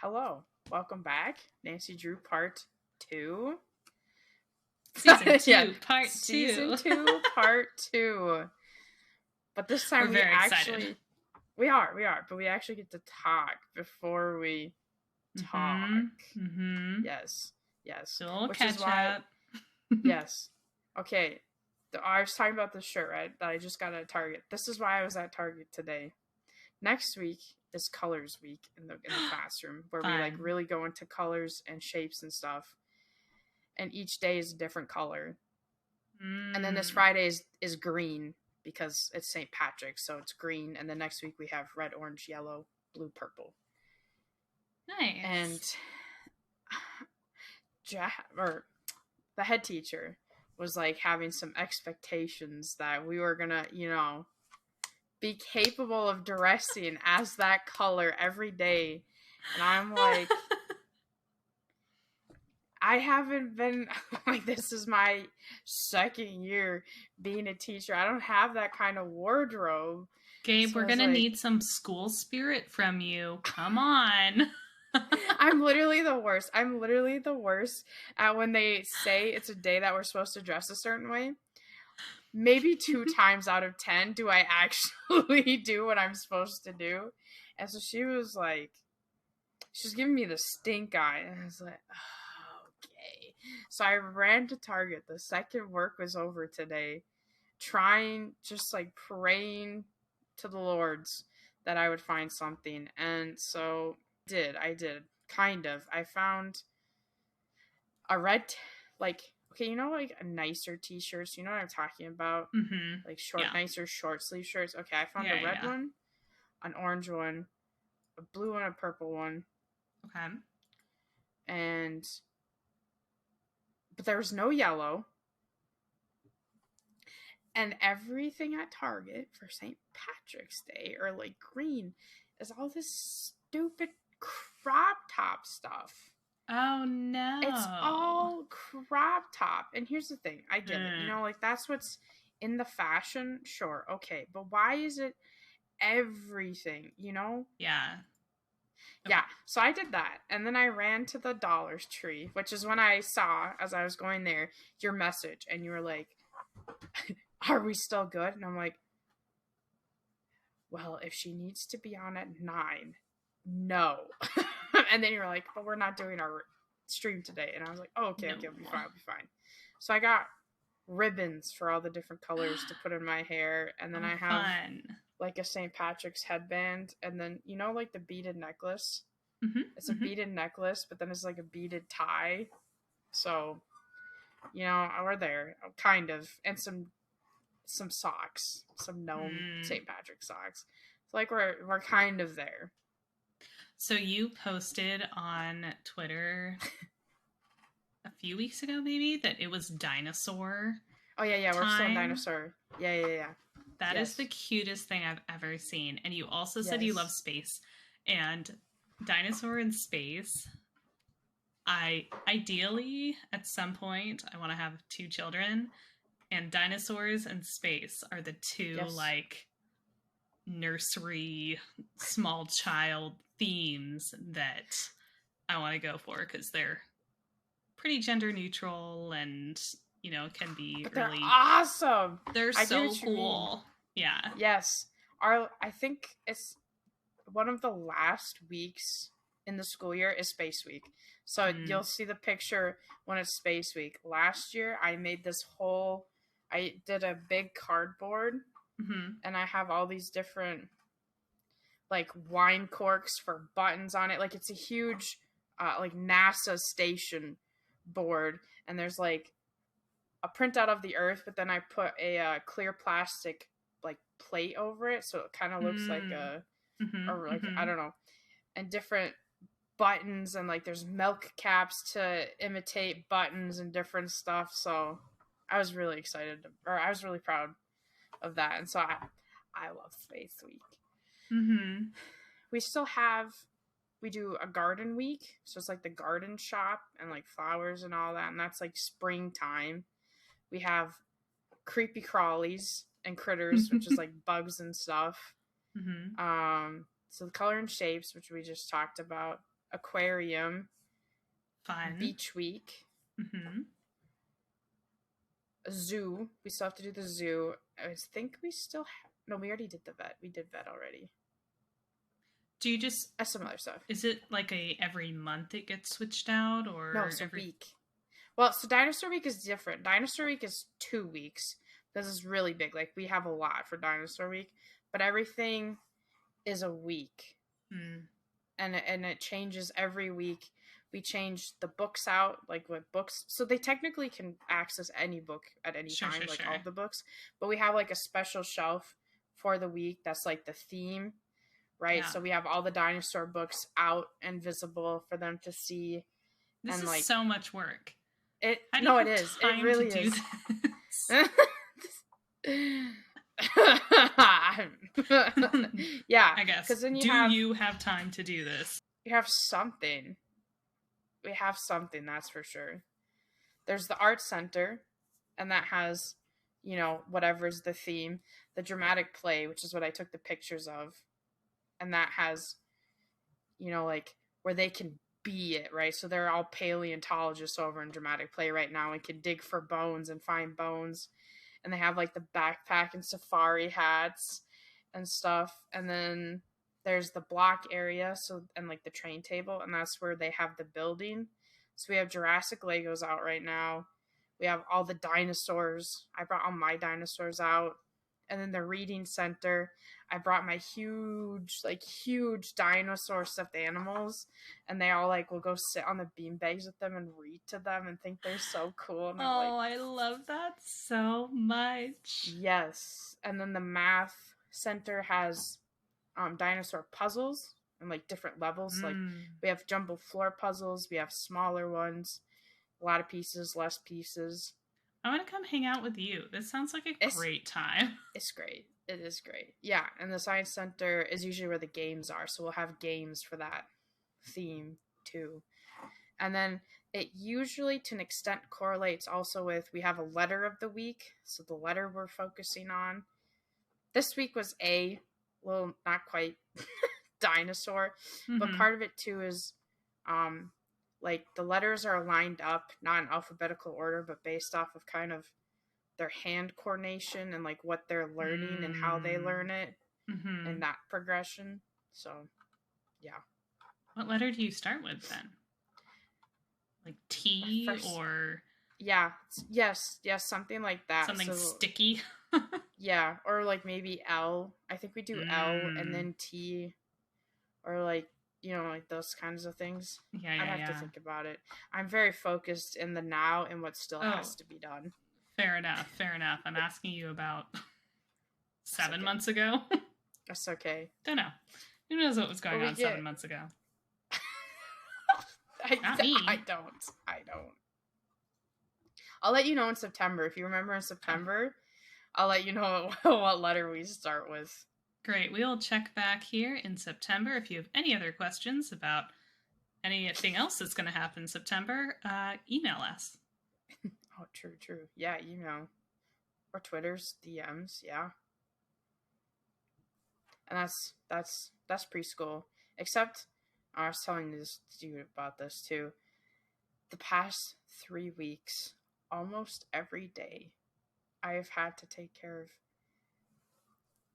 Hello, welcome back, Nancy Drew Part 2. Season 2, Yeah, Part 2. Season 2, Part 2. But this time We're very excited. we are, but we actually get to talk before we talk. Mm-hmm. Yes. A little Which catch is why, up. yes. Okay, I was talking about this shirt, right, that I just got at Target. This is why I was at Target today. Next week is Colors Week in the classroom, where we like really go into colors and shapes and stuff. And each day is a different color. And then this Friday is green because it's St. Patrick's, so it's green. And then next week we have red, orange, yellow, blue, purple. Nice. And the head teacher was like having some expectations that we were gonna, be capable of dressing as that color every day. And I'm like, I haven't been, like, this is my second year being a teacher. I don't have that kind of wardrobe. Gabe, we're going to need some school spirit from you. Come on. I'm literally the worst. At when they say it's a day that we're supposed to dress a certain way. Maybe 2 times out of 10 do I actually do what I'm supposed to do. And so she was giving me the stink eye. And I was like, oh, okay. So I ran to Target the second work was over today, praying to the Lords that I would find something. And so I did. Kind of. I found a red, okay, a nicer t-shirts. You know what I'm talking about? Mm-hmm. Like nicer short sleeve shirts. Okay, I found a red one, an orange one, a blue one, a purple one. Okay. But there was no yellow. And everything at Target for St. Patrick's Day, or like green, is all this stupid crop top stuff. Oh no. It's all crop top. And here's the thing, I get it. That's what's in the fashion, sure, okay. But why is it everything, Yeah. Okay. Yeah, so I did that. And then I ran to the Dollar Tree, which is when I saw, as I was going there, your message. And you were like, are we still good? And I'm like, well, if she needs to be on at 9, no. And then you were like, but we're not doing our stream today. And I was like, oh, okay, I'll be fine. So I got ribbons for all the different colors to put in my hair. And then I have like a St. Patrick's headband. And then, like the beaded necklace. Mm-hmm. It's a beaded necklace, but then it's like a beaded tie. So, we're there, kind of. And some socks, some gnome St. Patrick's socks. So like we're kind of there. So you posted on Twitter a few weeks ago, maybe, that it was dinosaur. Oh yeah, we're still in dinosaur. Yeah. That is the cutest thing I've ever seen. And you also said you love space, and dinosaur in space. Ideally at some point I want to have 2 children. And dinosaurs and space are the 2 nursery small child themes that I want to go for, because they're pretty gender neutral and can be really awesome. They're so cool. Yeah. Yes. I think it's one of the last weeks in the school year is Space Week. So you'll see the picture when it's Space Week. Last year I did a big cardboard, and I have all these different like wine corks for buttons on it. Like it's a huge like NASA station board, and there's like a printout of the Earth, but then I put a clear plastic like plate over it, so it kind of looks like I don't know, and different buttons, and like there's milk caps to imitate buttons and different stuff. So I was really excited, or I was really proud of that. And so I love Space Week. We do a garden week, so it's like the garden shop and like flowers and all that, and that's like springtime. We have creepy crawlies and critters, which is like bugs and stuff. So the color and shapes, which we just talked about. aquarium, Fun. beach week, a zoo. We still have to do the zoo. I think we still no, we already did the vet. We did vet already. Do you just some other stuff? Is it like a every month it gets switched out, or no? It's a week. Well, so Dinosaur Week is different. Dinosaur Week is 2 weeks because it's really big. Like we have a lot for Dinosaur Week, but everything is a week, and it changes every week. We change the books out, like with books, so they technically can access any book at any time, like all the books. But we have like a special shelf for the week that's like the theme, right? Yeah. So we have all the dinosaur books out and visible for them to see. This is like so much work. It is. It really is. Yeah, I guess. Because then you have time to do this? You have something. We have something, that's for sure. There's the art center, and that has, whatever's the theme. The dramatic play, which is what I took the pictures of, and that has, like where they can be it, right? So they're all paleontologists over in dramatic play right now and can dig for bones and find bones. And they have like the backpack and safari hats and stuff. And then there's the block area, and like the train table, and that's where they have the building. So we have Jurassic Legos out right now. We have all the dinosaurs. I brought all my dinosaurs out. And then the reading center, I brought my huge dinosaur stuffed animals, and they all will go sit on the beanbags with them and read to them and think they're so cool. And I love that so much. Yes. And then the math center has dinosaur puzzles and different levels. Like we have jumbo floor puzzles, we have smaller ones, a lot of pieces, less pieces. I want to come hang out with you. This sounds like a great time. It's great. It is great. Yeah, and the science center is usually where the games are, so we'll have games for that theme too. And then it usually, to an extent, correlates also with, we have a letter of the week, so the letter we're focusing on. This week was A, well, not quite dinosaur, but part of it too is the letters are lined up, not in alphabetical order, but based off of kind of their hand coordination and what they're learning and how they learn it and that progression. So, yeah. What letter do you start with then? Like T or? Yeah. Yes, something like that. Something sticky? Yeah, or maybe L. I think we do L and then T, or those kinds of things. Yeah, I'd have to think about it. I'm very focused in the now and what still has to be done. Fair enough. I'm asking you about 7 months ago. That's okay. Don't know. Who knows what was going on 7 months ago? Not me. I don't. I'll let you know in September. If you remember in September, I'll let you know what letter we start with. Great. We'll check back here in September. If you have any other questions about anything else that's going to happen in September, email us. Oh, true. Yeah, email. Or Twitter's DMs, yeah. And that's preschool. Except, I was telling this dude about this too. The past 3 weeks, almost every day, I have had to take care of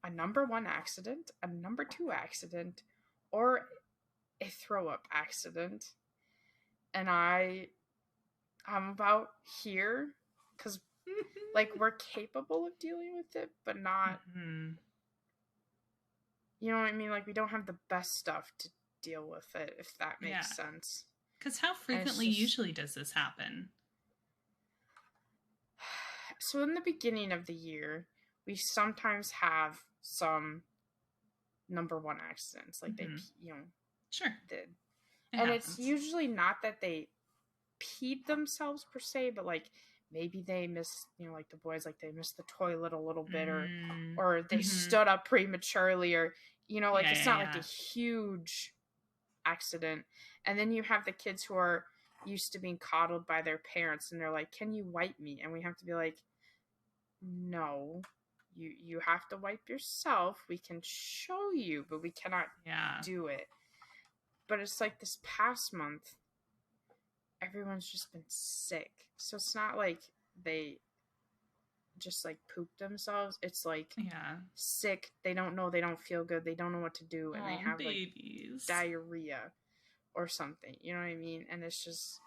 a number 1 accident, a number 2 accident, or a throw-up accident. And I'm about here because we're capable of dealing with it, but not you know what I mean? We don't have the best stuff to deal with it, if that makes sense. Because how frequently usually does this happen? So in the beginning of the year, we sometimes have some number 1 accidents, they sure did. And it's usually not that they peed themselves per se, but maybe they missed, the boys, they missed the toilet a little bit, or they stood up prematurely, or it's not a huge accident. And then you have the kids who are used to being coddled by their parents, and they're like, "Can you wipe me?" And we have to be like, "No, you have to wipe yourself. We can show you, but we cannot do it." But it's like this past month, everyone's just been sick. So it's not like they just like poop themselves. It's like sick. They don't know. They don't feel good. They don't know what to do. And they have babies. like diarrhea or something. You know what I mean? And it's just,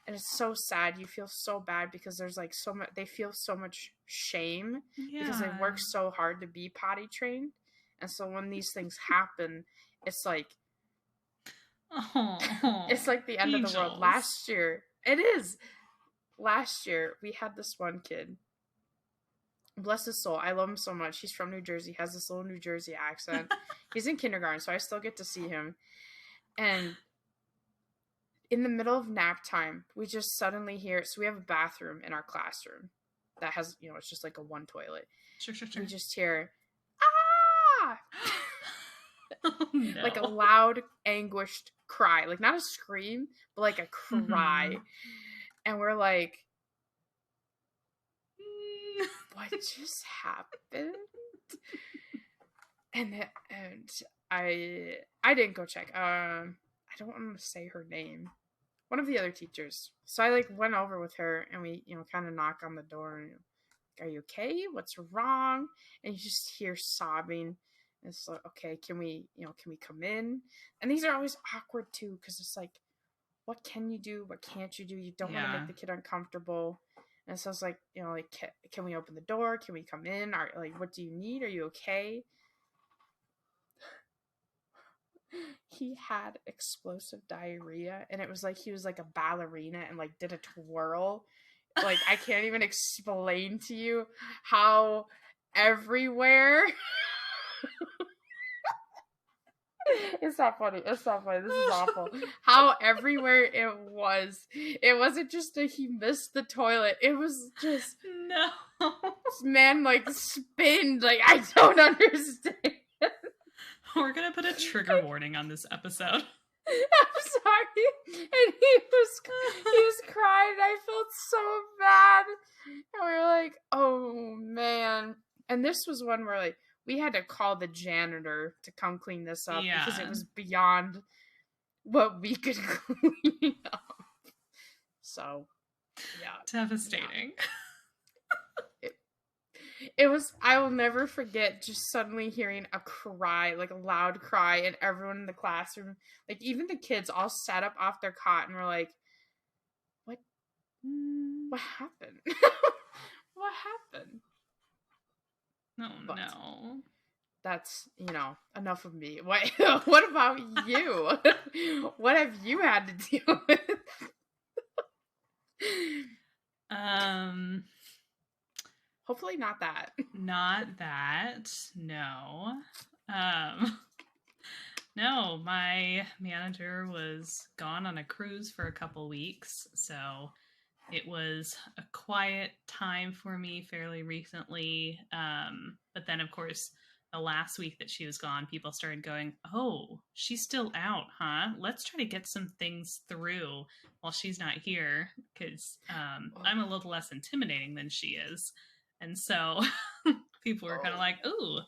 and it's so sad. You feel so bad because there's like so much, they feel so much shame because they've worked so hard to be potty trained. And so when these things happen, it's like, it's like the end of the world. Last year, it is. Last year, we had this one kid. Bless his soul. I love him so much. He's from New Jersey, has this little New Jersey accent. He's in kindergarten, so I still get to see him. And in the middle of nap time, we just suddenly hear, so we have a bathroom in our classroom that has, you know, it's just like a one toilet. Sure. We just hear, ah! Oh, no. Like a loud, anguished cry. Like not a scream, but like a cry. And we're like, what just happened? And I didn't go check. I don't want to say her name. One of the other teachers. So I like went over with her and we, you know, kind of knock on the door and, are you okay? What's wrong? And you just hear sobbing. And it's like, okay, can we come in? And these are always awkward too, because it's like, what can you do? What can't you do? You don't want to make the kid uncomfortable. And so it's like, you know, like, can we open the door? Can we come in? Like, what do you need? Are you okay? He had explosive diarrhea, and it was like he was like a ballerina and like did a twirl. Like, I can't even explain to you how everywhere. It's not funny. This is awful. How everywhere it wasn't just that he missed the toilet. It was just no. This man like spinned. Like, I don't understand. We're gonna put a trigger warning on this episode. I'm sorry. And he was crying. I felt so bad. And we were like, oh man. And this was one where like we had to call the janitor to come clean this up because it was beyond what we could clean up. So, yeah. Devastating. Yeah. It was, I will never forget just suddenly hearing a cry, like a loud cry, and everyone in the classroom, like even the kids all sat up off their cot and were like, what happened? What happened? No. That's, you know, enough of me. What about you? What have you had to deal with? Hopefully not that. Not that. No. No, my manager was gone on a cruise for a couple weeks, so it was a quiet time for me fairly recently. But then, of course, the last week that she was gone, people started going, oh, she's still out, huh? Let's try to get some things through while she's not here, because I'm a little less intimidating than she is. And so people were kind of like, ooh,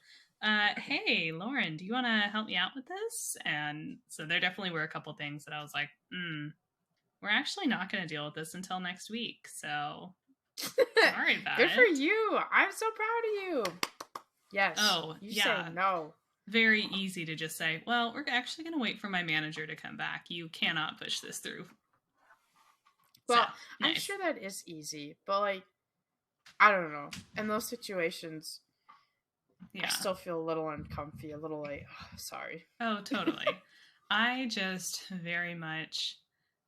hey, Lauren, do you want to help me out with this? And so there definitely were a couple things that I was like, we're actually not going to deal with this until next week. So sorry about Good it. for you. I'm so proud of you. Yes. Oh, you say no. Very easy to just say, well, we're actually going to wait for my manager to come back. You cannot push this through. Well, so, nice. I'm sure that is easy, but like, I don't know. In those situations, I still feel a little uncomfy, a little like, oh, sorry. Oh, totally. I just very much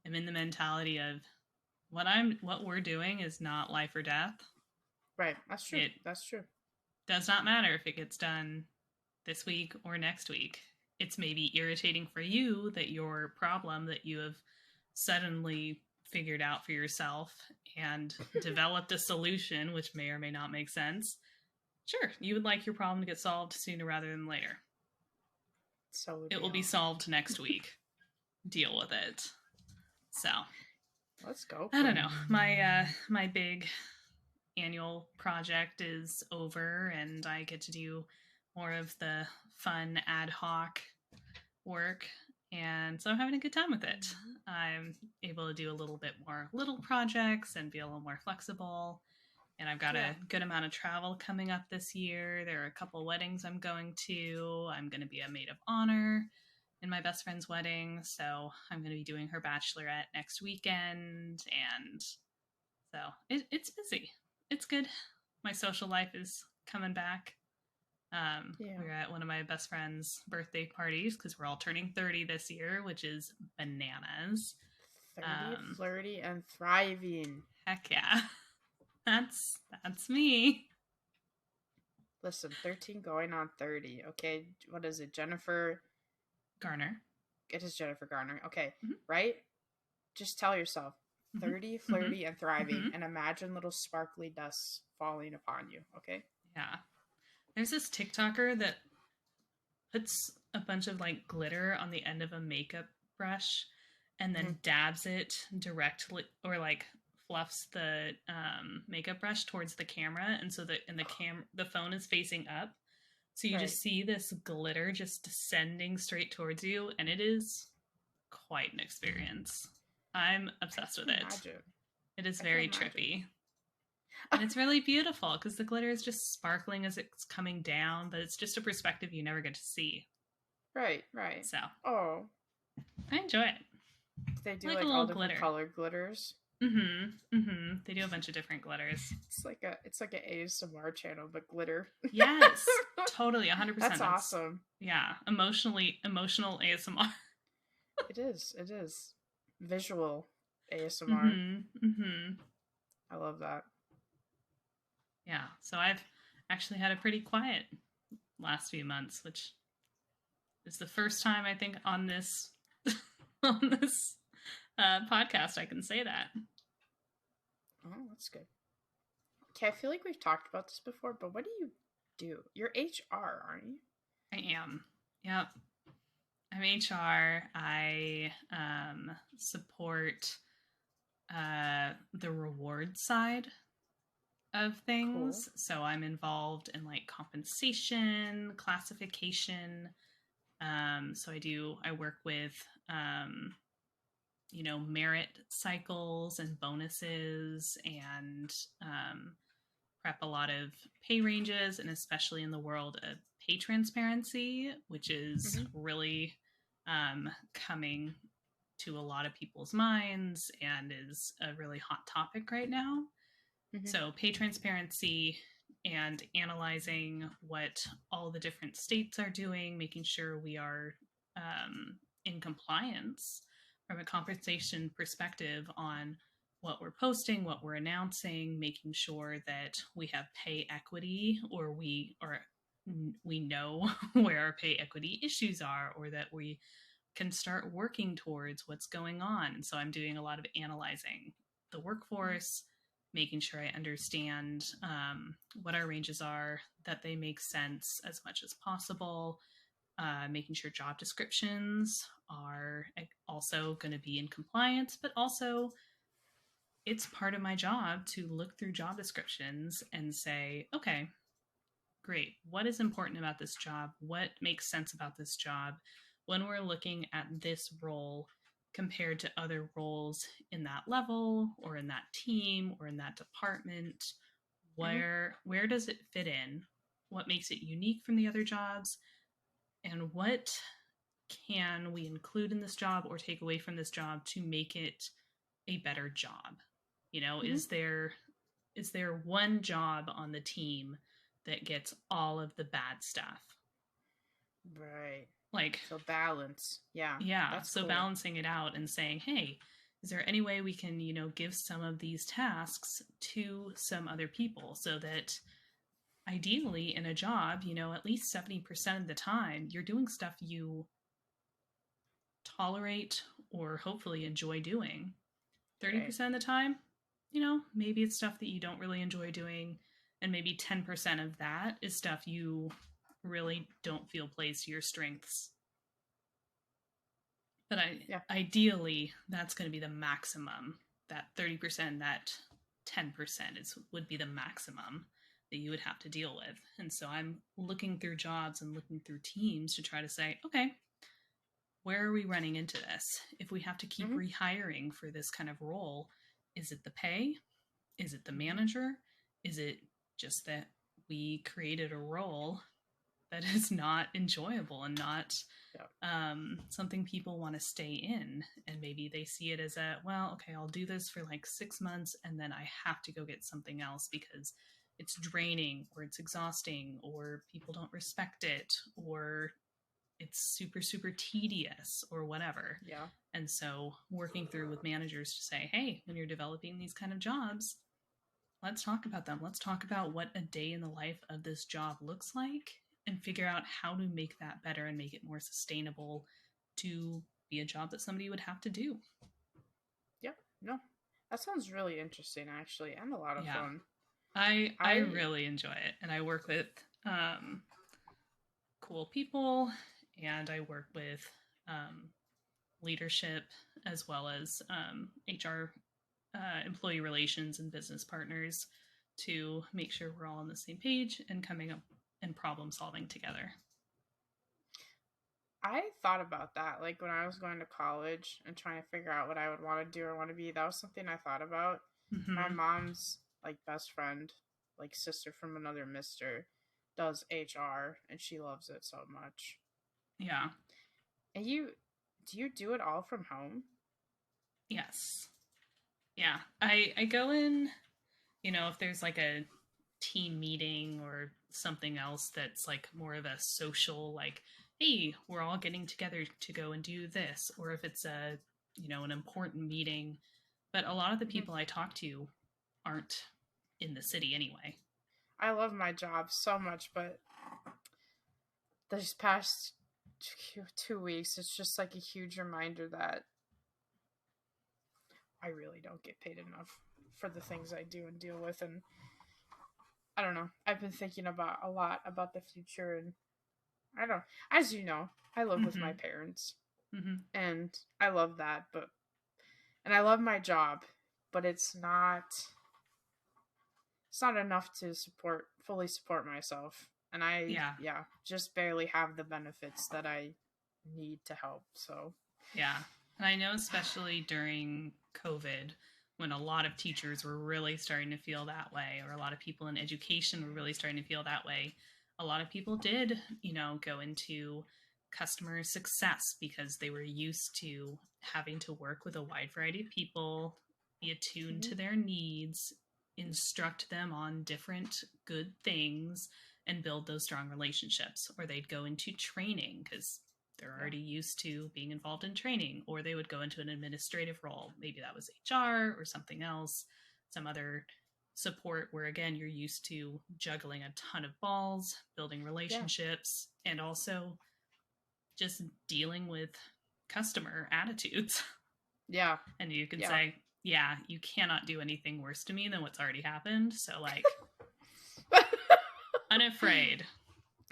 am in the mentality of what we're doing is not life or death. Right. That's true. That's true. Does not matter if it gets done this week or next week. It's maybe irritating for you that your problem that you have suddenly figured out for yourself and developed a solution, which may or may not make sense. Sure, you would like your problem to get solved sooner rather than later. So it will be solved next week. Deal with it. So let's go. I don't know. My big annual project is over, and I get to do more of the fun ad hoc work. And so I'm having a good time with it. I'm able to do a little bit more little projects and be a little more flexible. And I've got a good amount of travel coming up this year. There are a couple weddings I'm going to. I'm going to be a maid of honor in my best friend's wedding. So I'm going to be doing her bachelorette next weekend. And so it's busy. It's good. My social life is coming back. We're at one of my best friend's birthday parties because we're all turning 30 this year, which is bananas. 30, flirty, and thriving. Heck yeah. That's me. Listen, 13 going on 30. Okay, what is it? Jennifer Garner. It is Jennifer Garner. Okay, right? Just tell yourself 30, flirty, and thriving, and imagine little sparkly dust falling upon you. Okay? Yeah. There's this TikToker that puts a bunch of like glitter on the end of a makeup brush and then dabs it directly, or like fluffs the makeup brush towards the camera, and so that the phone is facing up, so you just see this glitter just descending straight towards you, and it is quite an experience. I'm obsessed with it. It is very trippy. And it's really beautiful because the glitter is just sparkling as it's coming down, but it's just a perspective you never get to see. Right. So, I enjoy it. They do like all different colored glitters. They do a bunch of different glitters. It's like an ASMR channel, but glitter. Yes, totally, 100%. That's awesome. Yeah, emotional ASMR. It is visual ASMR. I love that. Yeah, so I've actually had a pretty quiet last few months, which is the first time I think on this podcast I can say that. Oh, that's good. Okay, I feel like we've talked about this before, but what do you do? You're HR, aren't you? I am. Yep. I'm HR. I support the reward side of things. Cool. So I'm involved in like compensation, classification. So I work with merit cycles and bonuses, and prep a lot of pay ranges, and especially in the world of pay transparency, which is really coming to a lot of people's minds and is a really hot topic right now. So pay transparency and analyzing what all the different states are doing, making sure we are in compliance from a compensation perspective on what we're posting, what we're announcing, making sure that we have pay equity, or we know where our pay equity issues are, or that we can start working towards what's going on. And so I'm doing a lot of analyzing the workforce, making sure I understand what our ranges are, that they make sense as much as possible, making sure job descriptions are also going to be in compliance, but also it's part of my job to look through job descriptions and say, okay, great, what is important about this job? What makes sense about this job when we're looking at this role compared to other roles in that level or in that team or in that department? Where does it fit in? What makes it unique from the other jobs? And what can we include in this job or take away from this job to make it a better job? Is there one job on the team that gets all of the bad stuff? Right. Like, so balance. Yeah. So cool. Balancing it out and saying, hey, is there any way we can give some of these tasks to some other people, so that ideally in a job, at least 70% of the time you're doing stuff you tolerate or hopefully enjoy doing. 30% of the time, maybe it's stuff that you don't really enjoy doing, and maybe 10% of that is stuff you really don't feel plays to your strengths. But ideally, that's going to be the maximum. That 30%, that 10% would be the maximum that you would have to deal with. And so I'm looking through jobs and looking through teams to try to say, okay, where are we running into this? If we have to keep Mm-hmm. rehiring for this kind of role, is it the pay? Is it the Mm-hmm. manager? Is it just that we created a role that is not enjoyable and not something people want to stay in? And maybe they see it as a, well, okay, I'll do this for like 6 months and then I have to go get something else because it's draining or it's exhausting or people don't respect it or it's super, super tedious or whatever. Yeah. And so working through with managers to say, hey, when you're developing these kind of jobs, let's talk about them. Let's talk about what a day in the life of this job looks like and figure out how to make that better and make it more sustainable to be a job that somebody would have to do. Yep. No, that sounds really interesting, actually, and a lot of fun. I really enjoy it, and I work with cool people, and I work with leadership as well as HR, employee relations, and business partners to make sure we're all on the same page and coming up and problem solving together. I thought about that, like when I was going to college and trying to figure out what I would want to do or want to be. That was something I thought about. Mm-hmm. My mom's like best friend, like sister from another mister, does HR and she loves it so much. Yeah. And do you do it all from home? Yes. Yeah. I go in, if there's like a team meeting or something else that's like more of a social, like, hey, we're all getting together to go and do this, or if it's a, an important meeting. But a lot of the people I talk to aren't in the city anyway. I love my job so much, but these past 2 weeks, it's just like a huge reminder that I really don't get paid enough for the things I do and deal with. And I don't know. I've been thinking about a lot about the future, and I don't. As you know, I live with my parents, and I love that. And I love my job, but it's not enough to fully support myself. And I just barely have the benefits that I need to help. So yeah, and I know especially during COVID, when a lot of teachers were really starting to feel that way, or a lot of people in education were really starting to feel that way, a lot of people did, go into customer success because they were used to having to work with a wide variety of people, be attuned to their needs, instruct them on different good things, and build those strong relationships. Or they'd go into training because they're already used to being involved in training, or they would go into an administrative role. Maybe that was HR or something else, some other support where, again, you're used to juggling a ton of balls, building relationships, and also just dealing with customer attitudes. Yeah. And you can say, yeah, you cannot do anything worse to me than what's already happened. So, like, unafraid.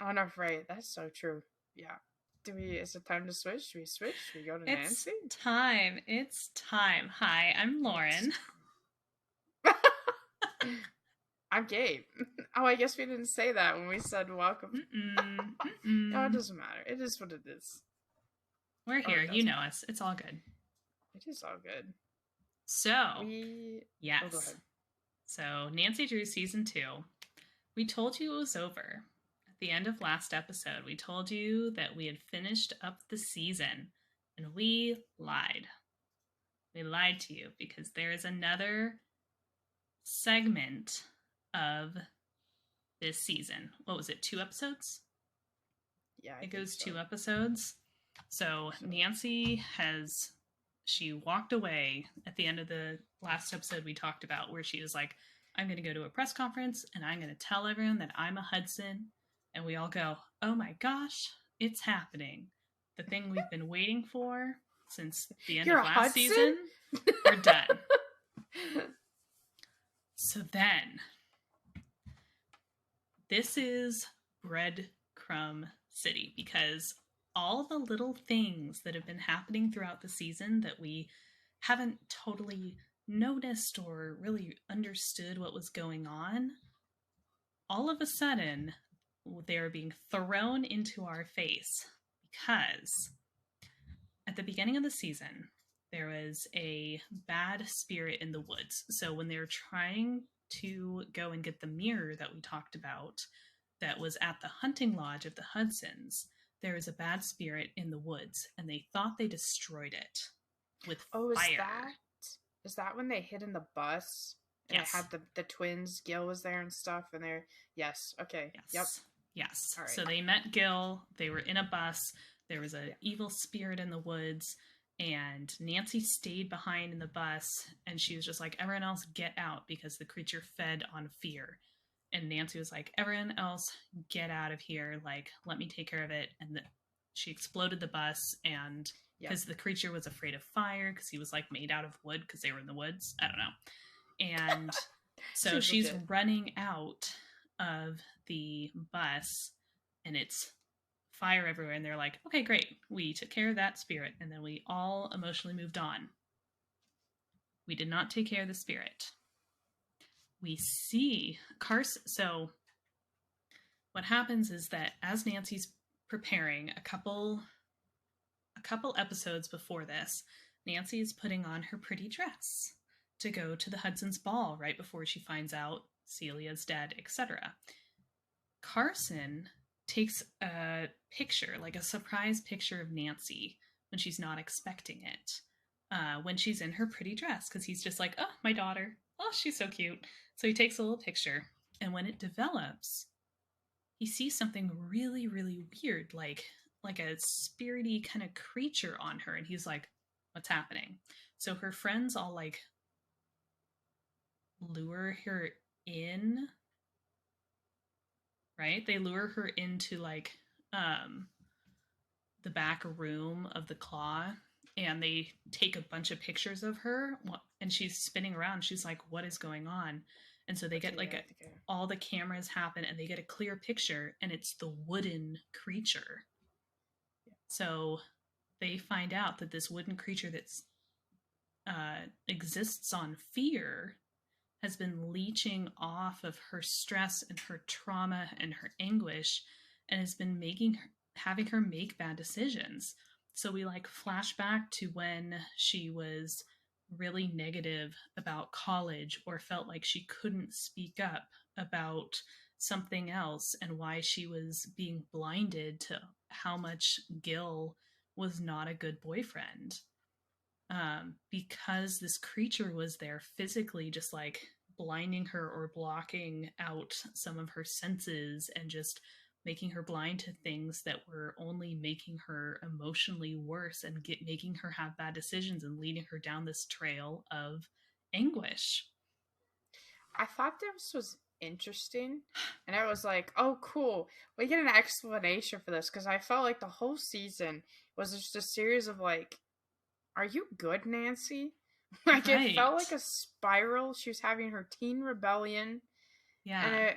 Unafraid. That's so true. Yeah. Is it time to switch? Should we switch? Should we go to Nancy? It's time. Hi, I'm Lauren. I'm Gabe. Oh, I guess we didn't say that when we said welcome. No, it doesn't matter. It is what it is. We're here. You know us. It's all good. It is all good. So, yes. Oh, go ahead. So, Nancy Drew season 2. We told you it was over. At the end of last episode, we told you that we had finished up the season, and we lied. We lied to you because there is another segment of this season. What was it, 2 episodes? Yeah, it goes so. 2 episodes. So Nancy she walked away at the end of the last episode we talked about, where she was like, I'm going to go to a press conference and I'm going to tell everyone that I'm a Hudson. And we all go, oh my gosh, it's happening. The thing we've been waiting for since the end of last season, we're done. So then, this is Breadcrumb City, because all the little things that have been happening throughout the season that we haven't totally noticed or really understood what was going on, all of a sudden, they're being thrown into our face because at the beginning of the season, there was a bad spirit in the woods. So when they were trying to go and get the mirror that we talked about that was at the hunting lodge of the Hudsons, there was a bad spirit in the woods, and they thought they destroyed it with Oh, fire. is that when they hid in the bus and it Yes. had the twins? Gil was there and stuff, and they're yes, okay, yep, Yes. Yes. all right, So they met Gil. They were in a bus. There was an yeah. evil spirit in the woods, and Nancy stayed behind in the bus, and she was just like, everyone else get out, because the creature fed on fear. And Nancy was like, everyone else get out of here. Like, let me take care of it. And she exploded the bus, and Yep. because the creature was afraid of fire, because he was like made out of wood, because they were in the woods. I don't know. And so Seems she's legit. running out of the bus, and it's fire everywhere. And they're like, okay, great. We took care of that spirit. And then we all emotionally moved on. We did not take care of the spirit. We see Carson. So what happens is that as Nancy's preparing a couple episodes before this, Nancy is putting on her pretty dress to go to the Hudson's ball right before she finds out Celia's dead, etc. Carson takes a picture, like a surprise picture of Nancy when she's not expecting it, when she's in her pretty dress, because he's just like, oh, my daughter. Oh, she's so cute. So he takes a little picture, and when it develops, he sees something really, really weird, like a spirity kind of creature on her, and he's like, what's happening? So her friends all like lure her in, right? They lure her into like the back room of the claw, and they take a bunch of pictures of her, and she's spinning around. She's like, what is going on? And so they get Okay, like okay. all the cameras happen, and they get a clear picture, and it's the wooden creature. Yeah. So they find out that this wooden creature that's exists on fear has been leeching off of her stress and her trauma and her anguish, and has been having her make bad decisions. So we like flash back to when she was really negative about college, or felt like she couldn't speak up about something else, and why she was being blinded to how much Gil was not a good boyfriend, because this creature was there physically, just like blinding her or blocking out some of her senses, and just making her blind to things that were only making her emotionally worse, and making her have bad decisions, and leading her down this trail of anguish. I thought this was interesting, and I was like, "Oh, cool! We get an explanation for this." Because I felt like the whole season was just a series of like, "Are you good, Nancy?" Like it felt Right. like a spiral. She was having her teen rebellion, and Yeah.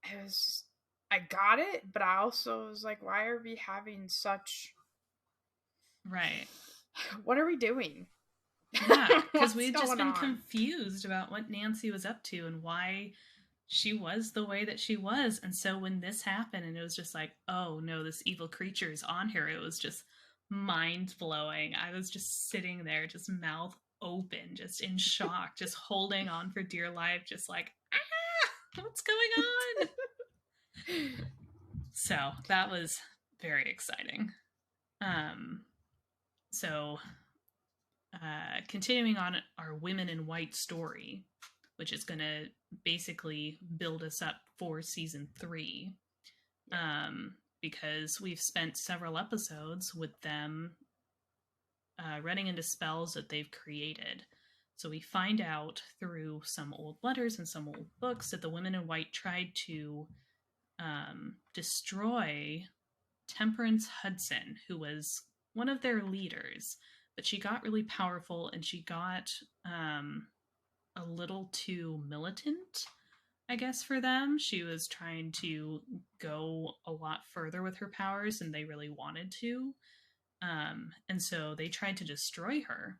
it was. I got it, but I also was like, "Why are we having such? Right. What are we doing? Yeah, because we What's had just going been on?" confused about what Nancy was up to, and why she was the way that she was. And so when this happened, and it was just like, oh no, this evil creature is on her, it was just mind blowing. I was just sitting there, just mouth open, just in shock, just holding on for dear life, just like, what's going on? So that was very exciting. Um, so continuing on our women in white story, which is going to basically build us up for season 3, Yeah. because we've spent several episodes with them running into spells that they've created. So we find out through some old letters and some old books that the women in white tried to destroy Temperance Hudson, who was one of their leaders, but she got really powerful, and she got a little too militant, I guess, for them. She was trying to go a lot further with her powers than they really wanted to. And so they tried to destroy her.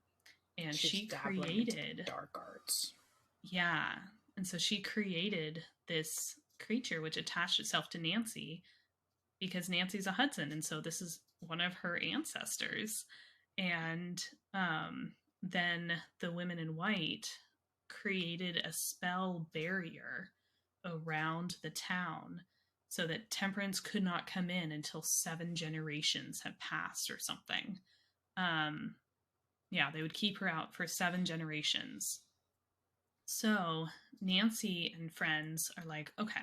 And She's she dabbling into the created, dark arts. yeah. And so she created this creature which attached itself to Nancy, because Nancy's a Hudson, and so this is one of her ancestors. And then the women in white created a spell barrier around the town so that Temperance could not come in until 7 generations had passed or something. Um, yeah, they would keep her out for 7 generations. So Nancy and friends are like, okay,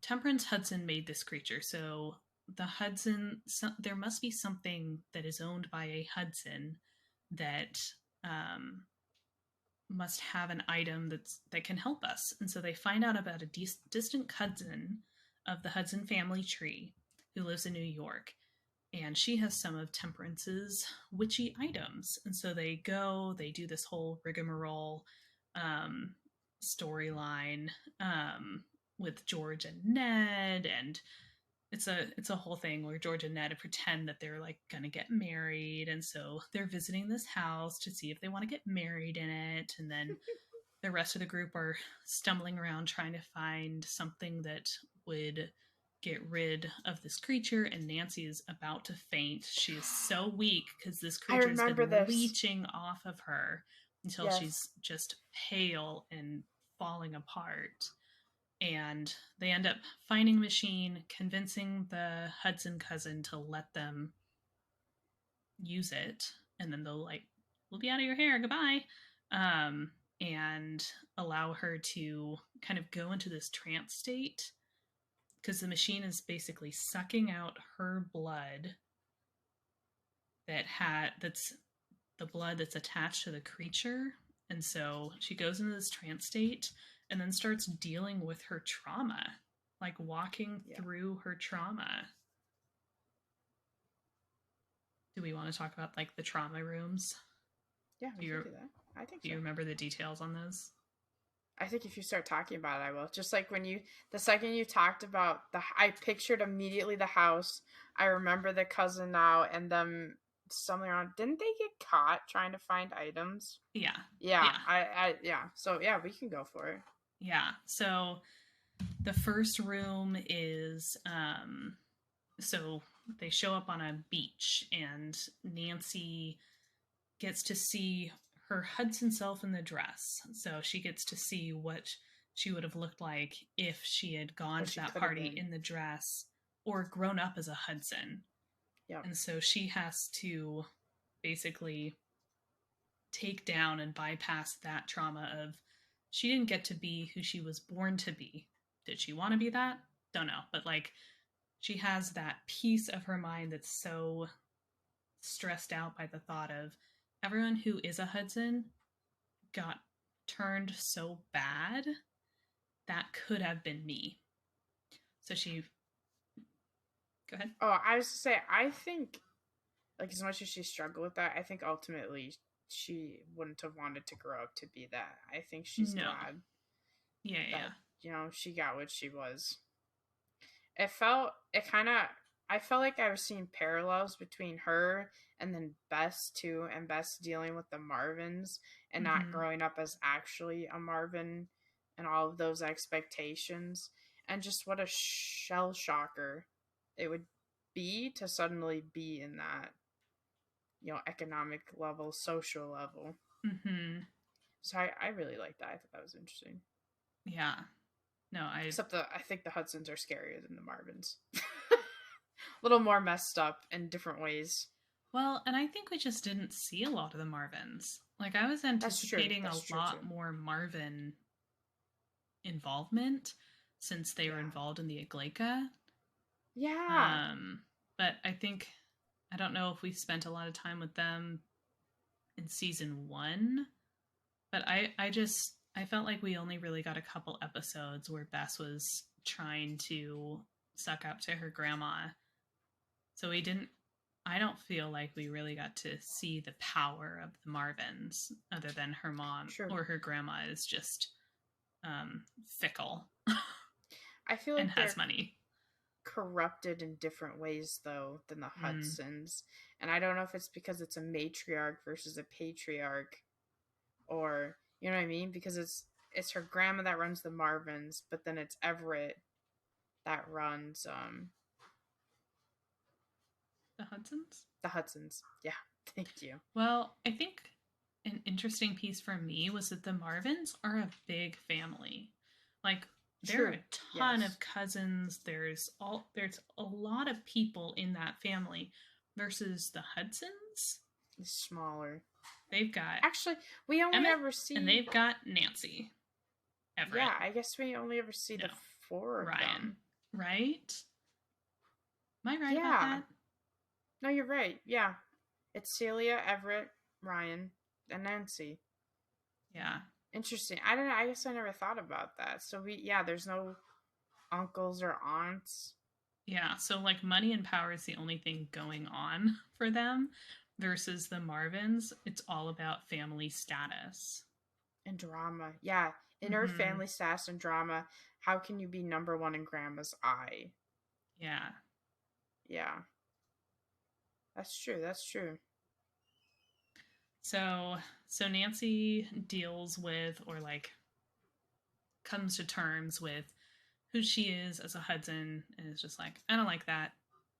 Temperance Hudson made this creature, so there must be something that is owned by a Hudson that um, must have an item that can help us. And so they find out about a distant cousin of the Hudson family tree who lives in New York, and she has some of Temperance's witchy items. And so they do this whole rigmarole um, storyline with George and Ned, and it's a whole thing where George and Ned pretend that they're like gonna get married, and so they're visiting this house to see if they want to get married in it, and then the rest of the group are stumbling around trying to find something that would get rid of this creature, and Nancy is about to faint. She is so weak because this I creature has remember been this. leeching off of her until she's Yes. just pale and falling apart. And they end up finding a machine, convincing the Hudson cousin to let them use it, and then they'll like, we'll be out of your hair, goodbye. And allow her to kind of go into this trance state because the machine is basically sucking out her blood that's the blood that's attached to the creature. And so she goes into this trance state and then starts dealing with her trauma, like walking through her trauma. Do we want to talk about like the trauma rooms? Yeah, we can do that. I think do you remember the details on those? I think if you start talking about it, I will. Just like the second you talked about I pictured immediately the house. I remember the cousin now and them stumbling around. Didn't they get caught trying to find items? Yeah. Yeah. Yeah. So yeah, we can go for it. Yeah. So the first room is so they show up on a beach, and Nancy gets to see her Hudson self in the dress. So she gets to see what she would have looked like if she had gone to that party in the dress or grown up as a Hudson. Yeah. And so she has to basically take down and bypass that trauma of she didn't get to be who she was born to be. Did she want to be that? Don't know. But like she has that piece of her mind that's so stressed out by the thought of everyone who is a Hudson got turned so bad that could have been me. So she go ahead. Oh, I was to say, I think like as much as she struggled with that, I think ultimately she wouldn't have wanted to grow up to be that. I think she's glad. Yeah. She got what she was. I felt like I was seeing parallels between her and then Bess too, and Bess dealing with the Marvins and not growing up as actually a Marvin and all of those expectations, and just what a shell shocker it would be to suddenly be in that economic level, social level. So I really like that. I thought that was interesting. Yeah. No, Except I think the Hudsons are scarier than the Marvins. A little more messed up in different ways. Well, and I think we just didn't see a lot of the Marvins. Like I was anticipating That's a lot more Marvin involvement since they were involved in the Aglaika. Yeah. But I don't know if we spent a lot of time with them in season 1, but I felt like we only really got a couple episodes where Bess was trying to suck up to her grandma. So I don't feel like we really got to see the power of the Marvins other than her mom or her grandma is just fickle. I feel like and has money. Corrupted in different ways though than the Hudsons. And I don't know if it's because it's a matriarch versus a patriarch, or you know what I mean? Because it's her grandma that runs the Marvins, but then it's Everett that runs The Hudsons? The Hudsons. Yeah, thank you. Well, I think an interesting piece for me was that the Marvins are a big family. Like there are True. a ton Yes. of cousins. There's a lot of people in that family versus the Hudsons. It's smaller. They've got Actually, we only Emmett ever and see. they've got Nancy Everett. Yeah, I guess we only ever see No, the four of Ryan. them. Right? Am I right about Yeah. that? No, you're right. Yeah. It's Celia, Everett, Ryan, and Nancy. Yeah. Interesting. I don't know. I guess I never thought about that. So yeah, there's no uncles or aunts. Yeah, so like money and power is the only thing going on for them versus the Marvins, it's all about family status. And drama. Yeah. In her Mhm. family status and drama, how can you be number one in grandma's eye? Yeah. Yeah. That's true. That's true. So Nancy deals with or like comes to terms with who she is as a Hudson and is just like, I don't like that.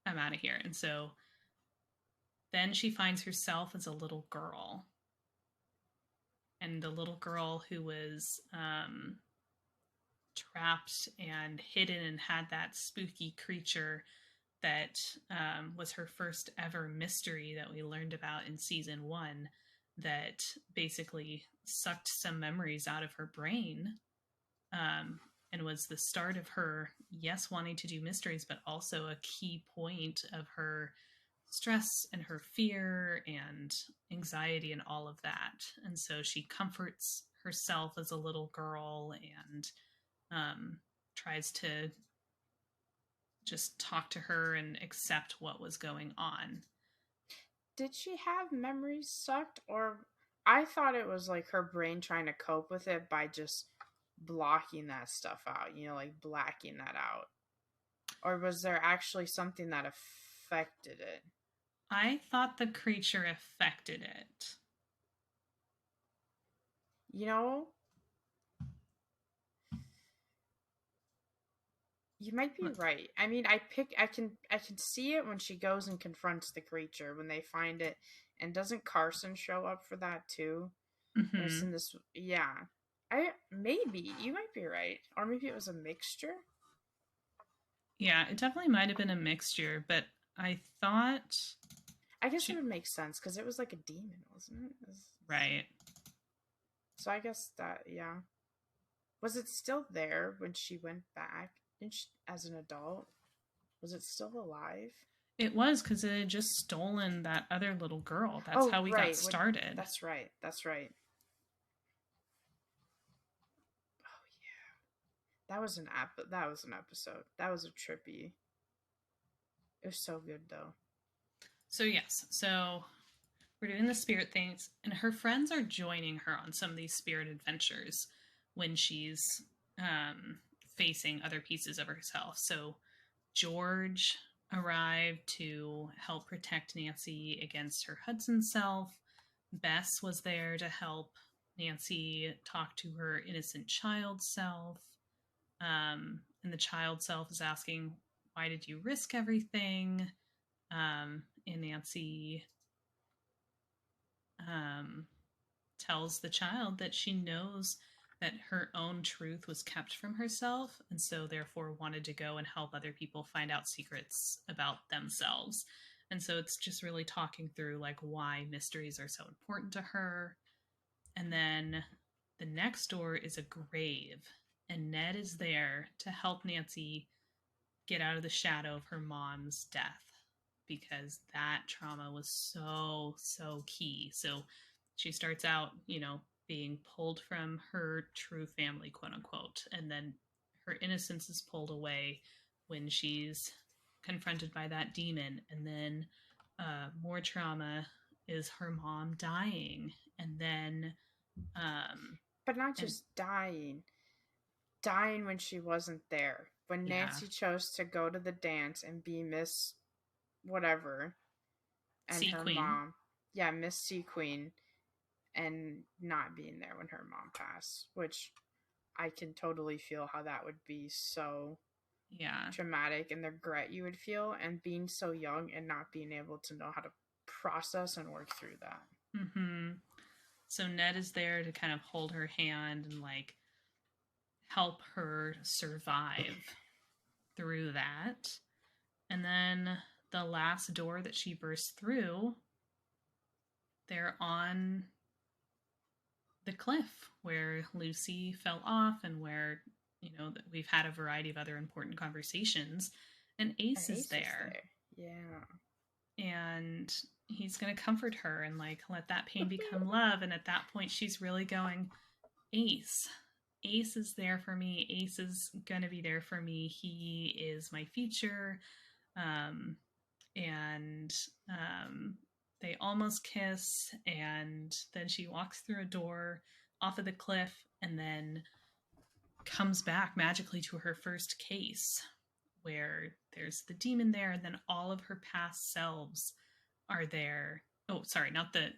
I'm out of here. And so then she finds herself as a little girl. And the little girl who was trapped and hidden and had that spooky creature that was her first ever mystery that we learned about in season 1 that basically sucked some memories out of her brain, and was the start of her, yes, wanting to do mysteries, but also a key point of her stress and her fear and anxiety and all of that. And so she comforts herself as a little girl and um, tries to just talk to her and accept what was going on. Did she have memories sucked, or I thought it was like her brain trying to cope with it by just blocking that stuff out, like blacking that out? Or was there actually something that affected it? I thought the creature affected it. You know, you might be right. I mean, I can see it when she goes and confronts the creature when they find it. And doesn't Carson show up for that too? And it's Mm-hmm. in this, yeah. I maybe you might be right, or maybe it was a mixture. Yeah, it definitely might have been a mixture, but I thought I guess it she, would make sense because it was like a demon, wasn't it? right. So I guess that, yeah. Was it still there when she went back as an adult? Was it still alive? It was because it had just stolen that other little girl. That's Oh, how we got right. started. That's right. That's right. Oh yeah, that was an episode. That was a trippy. It was so good though. So, yes, so we're doing the spirit things, and her friends are joining her on some of these spirit adventures when she's um, facing other pieces of herself. So, George arrived to help protect Nancy against her Hudson self. Bess was there to help Nancy talk to her innocent child self. And the child self is asking, why did you risk everything? And Nancy um, tells the child that she knows that her own truth was kept from herself and so therefore wanted to go and help other people find out secrets about themselves. And so it's just really talking through like why mysteries are so important to her. And then the next door is a grave, and Ned is there to help Nancy get out of the shadow of her mom's death because that trauma was so key. So she starts out, being pulled from her true family, quote unquote, and then her innocence is pulled away when she's confronted by that demon. And then more trauma is her mom dying, and then But not and just dying when she wasn't there. When yeah, Nancy chose to go to the dance and be Miss whatever, and Sea her Queen. mom, yeah, Miss Sea Queen, and not being there when her mom passed, which I can totally feel how that would be so. Yeah. traumatic and the regret you would feel, and being so young and not being able to know how to process and work through that. Mm-hmm. So Ned is there to kind of hold her hand and like help her survive through that. And then the last door that she bursts through, they're on the cliff where Lucy fell off and where, we've had a variety of other important conversations. And Ace is there. Yeah. And he's going to comfort her and like let that pain become love. And at that point, she's really going, Ace. Ace is there for me. Ace is going to be there for me. He is my future. And they almost kiss, and then she walks through a door off of the cliff and then comes back magically to her first case where there's the demon there, and then all of her past selves are there. Oh, sorry, not the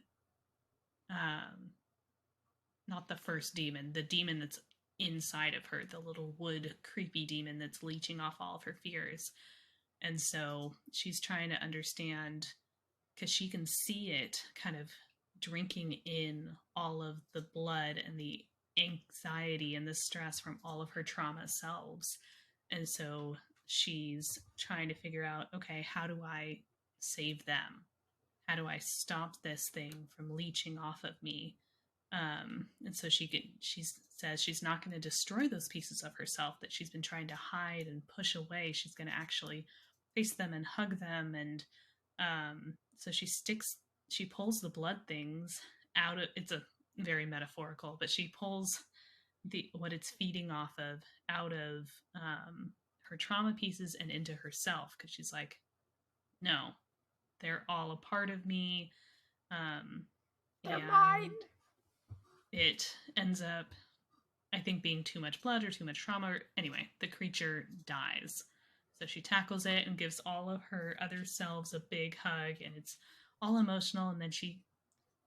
first demon, the demon that's inside of her, the little wood creepy demon that's leeching off all of her fears. And so she's trying to understand, because she can see it kind of drinking in all of the blood and the anxiety and the stress from all of her trauma selves. And so she's trying to figure out, okay, how do I save them? How do I stop this thing from leeching off of me? And so she says she's not going to destroy those pieces of herself that she's been trying to hide and push away. She's going to actually face them and hug them. And so she pulls the blood things out of, it's a very metaphorical, but she pulls what it's feeding off of out of her trauma pieces and into herself, because she's like, no, they're all a part of me. They're mine. It ends up, I think, being too much blood or too much trauma. Anyway, the creature dies. So she tackles it and gives all of her other selves a big hug, and it's all emotional, and then she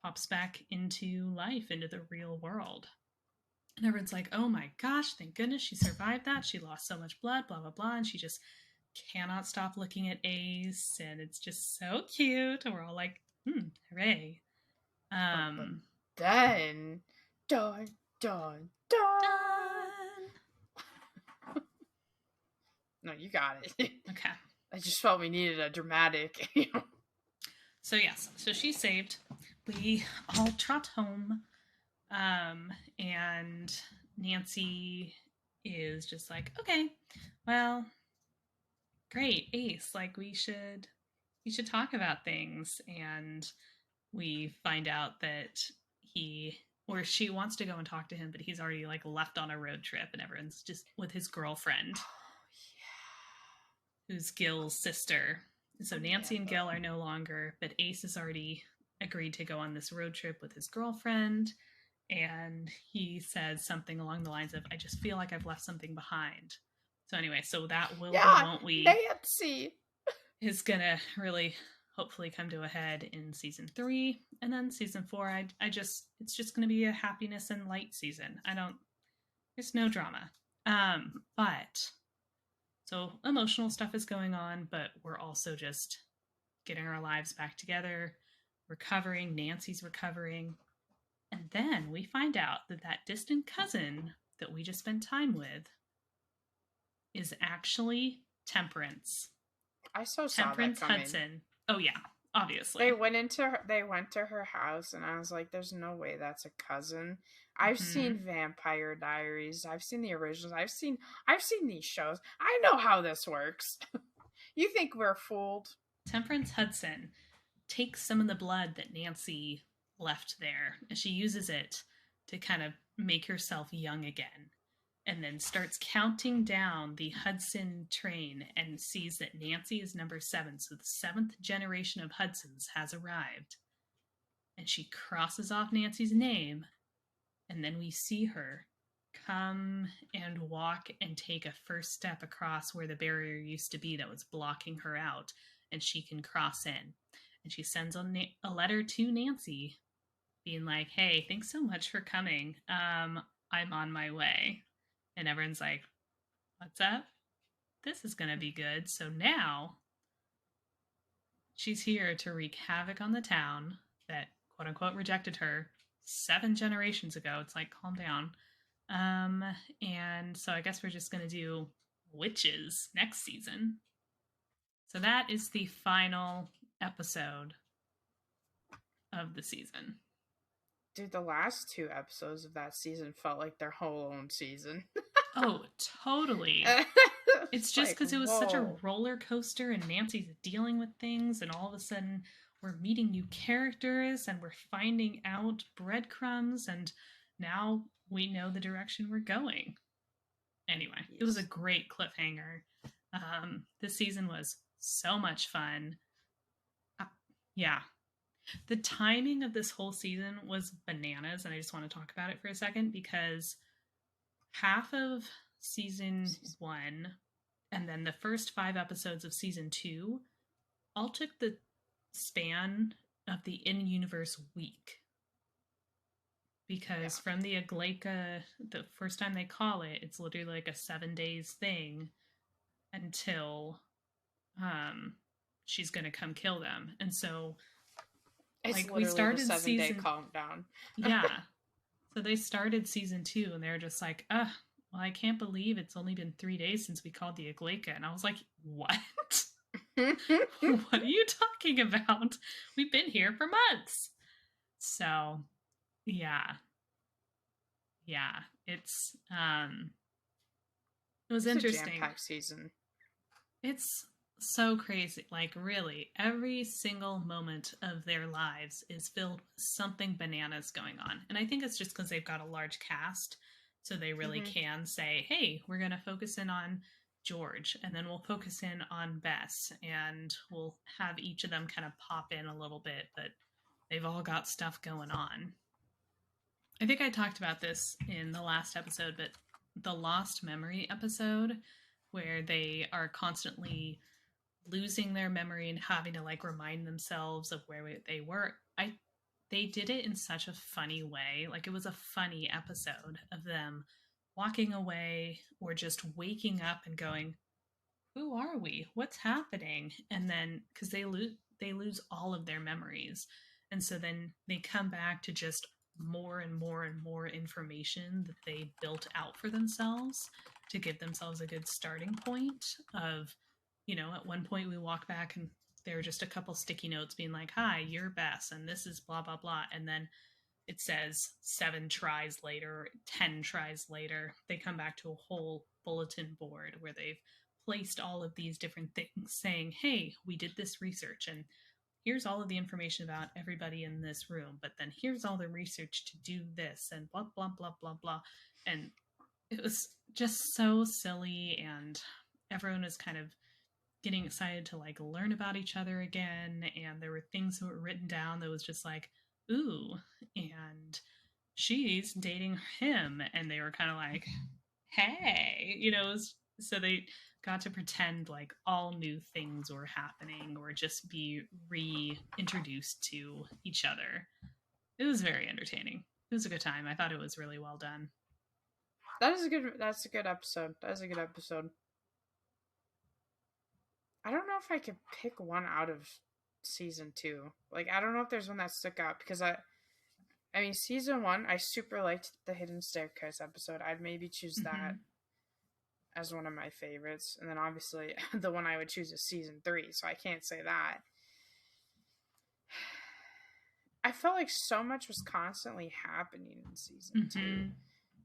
pops back into life, into the real world. And everyone's like, oh my gosh, thank goodness she survived that. She lost so much blood, blah, blah, blah. And she just cannot stop looking at Ace, and it's just so cute. And we're all like, hooray. Then, dun, dun, dun. No, you got it. Okay. I just felt we needed a dramatic. So yes, so she's saved. We all trot home, and Nancy is just like, okay, well, great, Ace. Like we should talk about things, and we find out that she wants to go and talk to him, but he's already like left on a road trip, and everyone's just with his girlfriend, who's Gil's sister. So Nancy and Gil are no longer, but Ace has already agreed to go on this road trip with his girlfriend, and he says something along the lines of, I just feel like I've left something behind. So anyway, so that will won't we Nancy is gonna really hopefully come to a head in season 3, and then season 4 it's just gonna be a happiness and light season. There's no drama. But so emotional stuff is going on, but we're also just getting our lives back together, recovering. Nancy's recovering. And then we find out that distant cousin that we just spent time with is actually Temperance. I saw Temperance that coming. Hudson. Oh yeah, obviously. They went to her house, and I was like, there's no way that's a cousin. I've seen Vampire Diaries. I've seen the originals. I've seen these shows. I know how this works. You think we're fooled? Temperance Hudson takes some of the blood that Nancy left there, and she uses it to kind of make herself young again, and then starts counting down the Hudson train and sees that Nancy is number 7, so the 7th generation of Hudsons has arrived. And she crosses off Nancy's name, and then we see her come and walk and take a first step across where the barrier used to be that was blocking her out, and she can cross in. And she sends a letter to Nancy being like, hey, thanks so much for coming. I'm on my way. And everyone's like, what's up? this is going to be good. So now she's here to wreak havoc on the town that quote unquote rejected her 7 generations ago. It's like, calm down. And so I guess we're just going to do witches next season. So that is the final episode of the season. Dude, the last 2 episodes of that season felt like their whole own season. Oh, totally. It's just because it was such a roller coaster, and Nancy's dealing with things, and all of a sudden we're meeting new characters and we're finding out breadcrumbs, and now we know the direction we're going. Anyway, yes. It was a great cliffhanger. This season was so much fun. Yeah. The timing of this whole season was bananas, and I just want to talk about it for a second because half of season 1 and then the first 5 episodes of season 2 all took the span of the in-universe week. Because from the Aglaika, the first time they call it, it's literally like a 7 days thing until she's going to come kill them. And so it's like we started the 7-day countdown. Yeah. So they started season 2 and they're just like, well, I can't believe it's only been 3 days since we called the Aglaika. And I was like, what? What are you talking about? We've been here for months. So, yeah. It's it was interesting. A jam-packed season. It's so crazy. Like, really, every single moment of their lives is filled with something bananas going on. And I think it's just because they've got a large cast, so they really can say, hey, we're going to focus in on George, and then we'll focus in on Bess, and we'll have each of them kind of pop in a little bit, but they've all got stuff going on. I think I talked about this in the last episode, but the Lost Memory episode, where they are constantly losing their memory and having to like remind themselves of where they were, they did it in such a funny way. Like, it was a funny episode of them walking away or just waking up and going, who are we? What's happening? And then, because they lose all of their memories. And so then they come back to just more and more and more information that they built out for themselves to give themselves a good starting point of, you know, at one point we walk back and there are just a couple sticky notes being like, hi, you're Bess, and this is blah, blah, blah. And then it says 7 tries later, 10 tries later, they come back to a whole bulletin board where they've placed all of these different things saying, hey, we did this research and here's all of the information about everybody in this room, but then here's all the research to do this and blah, blah, blah, blah, blah. And it was just so silly, and everyone was kind of getting excited to like learn about each other again. And there were things that were written down that was just like, ooh, and she's dating him. And they were kind of like, hey, you know, so they got to pretend like all new things were happening or just be reintroduced to each other. It was very entertaining. It was a good time. I thought it was really well done. That's a good episode. That is a good episode. I don't know if I could pick one out of season 2. Like, I don't know if there's one that stuck out because I mean, season 1, I super liked the Hidden Staircase episode. I'd maybe choose that as one of my favorites. And then obviously the one I would choose is season 3, so I can't say that. I felt like so much was constantly happening in season 2,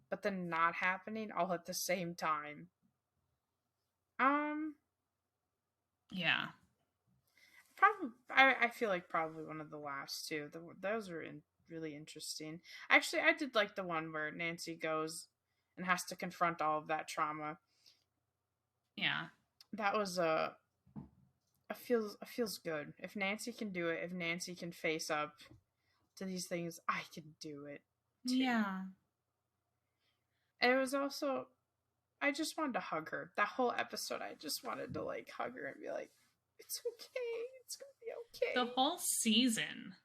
but then not happening all at the same time. Yeah. Probably, I feel like probably one of the last 2. Those were really interesting. Actually, I did like the one where Nancy goes and has to confront all of that trauma. Yeah. That was feels good. If Nancy can do it, if Nancy can face up to these things, I can do it too. Yeah. And it was also, I just wanted to hug her. That whole episode, I just wanted to like hug her and be like, it's okay. It's going to be okay. The whole season,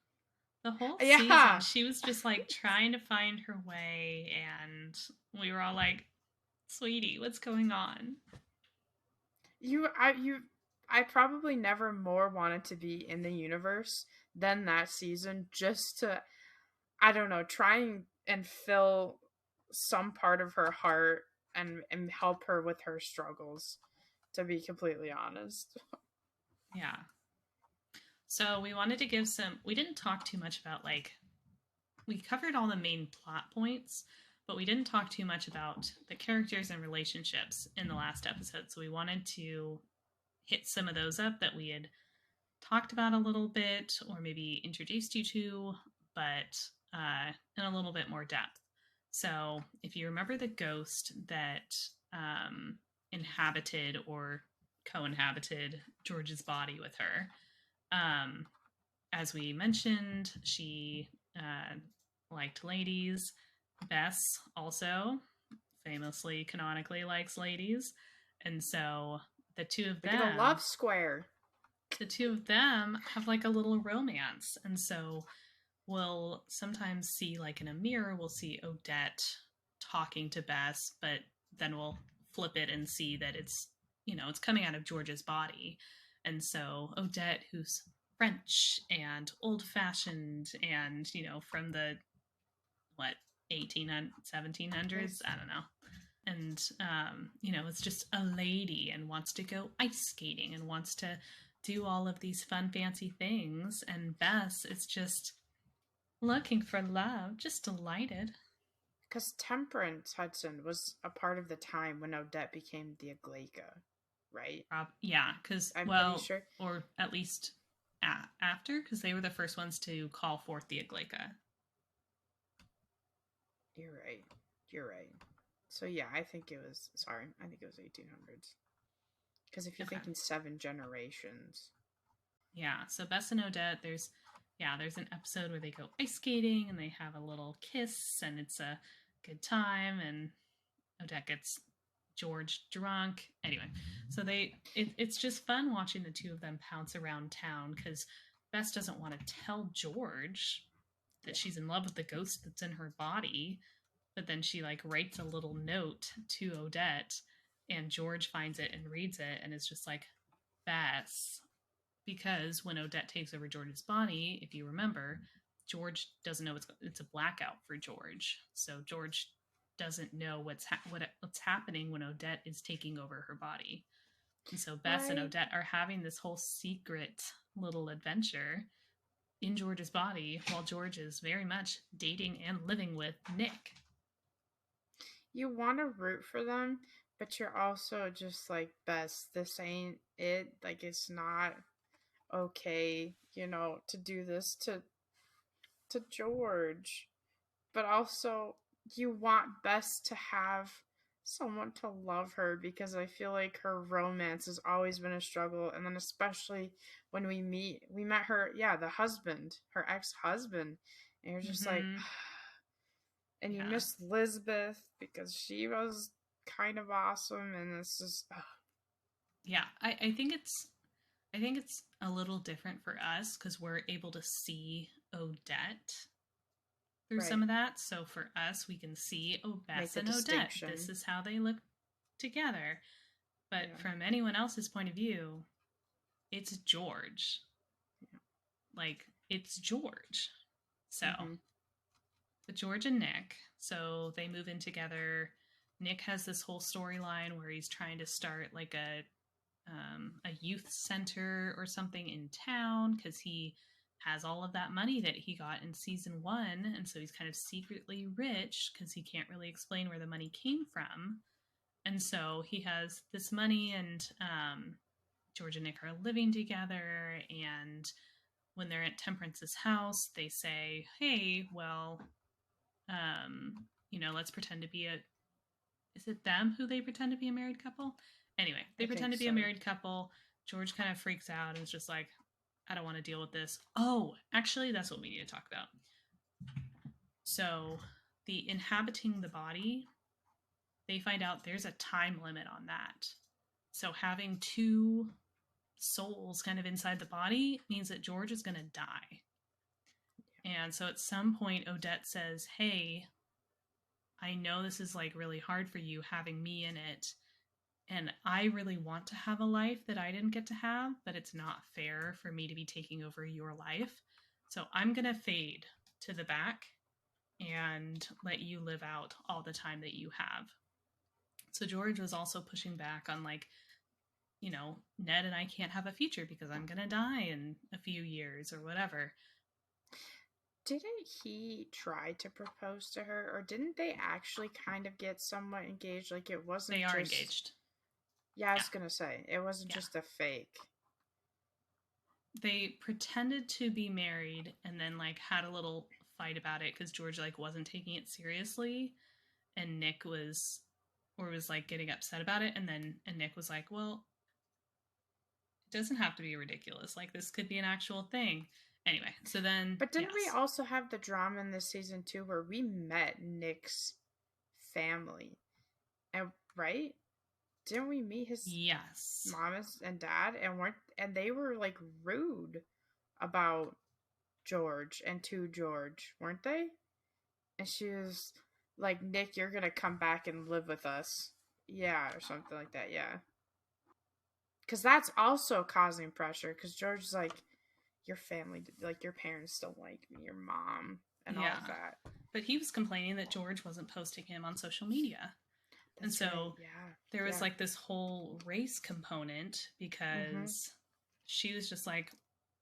season, she was just like trying to find her way, and we were all like, sweetie, what's going on? I probably never more wanted to be in the universe than that season, just to, I don't know, try and fill some part of her heart and help her with her struggles, to be completely honest. Yeah. So we wanted to give we didn't talk too much about like, we covered all the main plot points, but we didn't talk too much about the characters and relationships in the last episode. So we wanted to hit some of those up that we had talked about a little bit or maybe introduced you to, but in a little bit more depth. So if you remember the ghost that inhabited or co-inhabited George's body with her, as we mentioned, she liked ladies. Bess also famously, canonically likes ladies. And so the two of They get a them, love square. have like a little romance. And so we'll sometimes see, like in a mirror, we'll see Odette talking to Bess, but then we'll flip it and see that it's, it's coming out of George's body. And so Odette, who's French and old fashioned and, from the, what, 1800s, 1700s? I don't know. And, it's just a lady and wants to go ice skating and wants to do all of these fun, fancy things. And Bess is just looking for love, just delighted. Because Temperance Hudson was a part of the time when Odette became the Aglaika, right? Yeah, because, I'm well, pretty sure. or at least after, because they were the first ones to call forth the Aglaika. You're right. You're right. So yeah, I think it was, sorry, I think it was 1800s. Because if you're thinking 7 generations. Yeah, so Bess and Odette, there's an episode where they go ice skating and they have a little kiss and it's a good time, and Odette gets George drunk. Anyway, so it's just fun watching the two of them pounce around town, because Bess doesn't want to tell George that she's in love with the ghost that's in her body, but then she like writes a little note to Odette, and George finds it and reads it and is just like, Bess. Because when Odette takes over George's body, if you remember, George doesn't know it's a blackout for George. So George doesn't know what's happening when Odette is taking over her body. And so Bess and Odette are having this whole secret little adventure in George's body while George is very much dating and living with Nick. You want to root for them, but you're also just like, Bess, this ain't it. Like, it's not okay, to do this to George. But also, you want Bess to have someone to love her, because I feel like her romance has always been a struggle. And then especially when we met her, the husband, her ex-husband, and you're just like, and you miss Lisbeth because she was kind of awesome, and this is yeah, I think it's a little different for us because we're able to see Odette through some of that. So for us, we can see, Bess and Odette, this is how they look together. But from anyone else's point of view, it's George. Yeah. Like, it's George. So, but George and Nick, so they move in together. Nick has this whole storyline where he's trying to start like a youth center or something in town, because he has all of that money that he got in season 1, and so he's kind of secretly rich because he can't really explain where the money came from. And so he has this money, and George and Nick are living together, and when they're at Temperance's house, they say, hey, well, let's pretend to be is it them who they pretend to be a married couple? Anyway, they pretend to be a married couple. George kind of freaks out and is just like, I don't want to deal with this. Oh, actually, that's what we need to talk about. So the inhabiting the body, they find out there's a time limit on that. So having 2 souls kind of inside the body means that George is going to die. And so at some point, Odette says, hey, I know this is like really hard for you having me in it, and I really want to have a life that I didn't get to have, but it's not fair for me to be taking over your life. So I'm going to fade to the back and let you live out all the time that you have. So George was also pushing back on, like, Ned and I can't have a future because I'm going to die in a few years or whatever. Didn't he try to propose to her, or didn't they actually kind of get somewhat engaged? Like, it wasn't They are just. engaged. Yeah, I Yeah. was gonna say, it wasn't Yeah. just a fake. They pretended to be married and then, like, had a little fight about it because George, like, wasn't taking it seriously, and Nick was, or was, like, getting upset about it, and Nick was like, well, it doesn't have to be ridiculous. Like, this could be an actual thing. Anyway, so then, But didn't we yes. also have the drama in this season too, where we met Nick's family, and right? Didn't we meet his Yes. mom and dad, and they were like rude about George and to George, weren't they? And she was like, Nick, you're gonna come back and live with us, yeah, or something like that, yeah. Because that's also causing pressure. Because George is like, your family, like your parents don't like me, your mom, and all Yeah. of that. But he was complaining that George wasn't posting him on social media. And That's so right. Yeah. there was Yeah. like this whole race component Mm-hmm. because she was just like,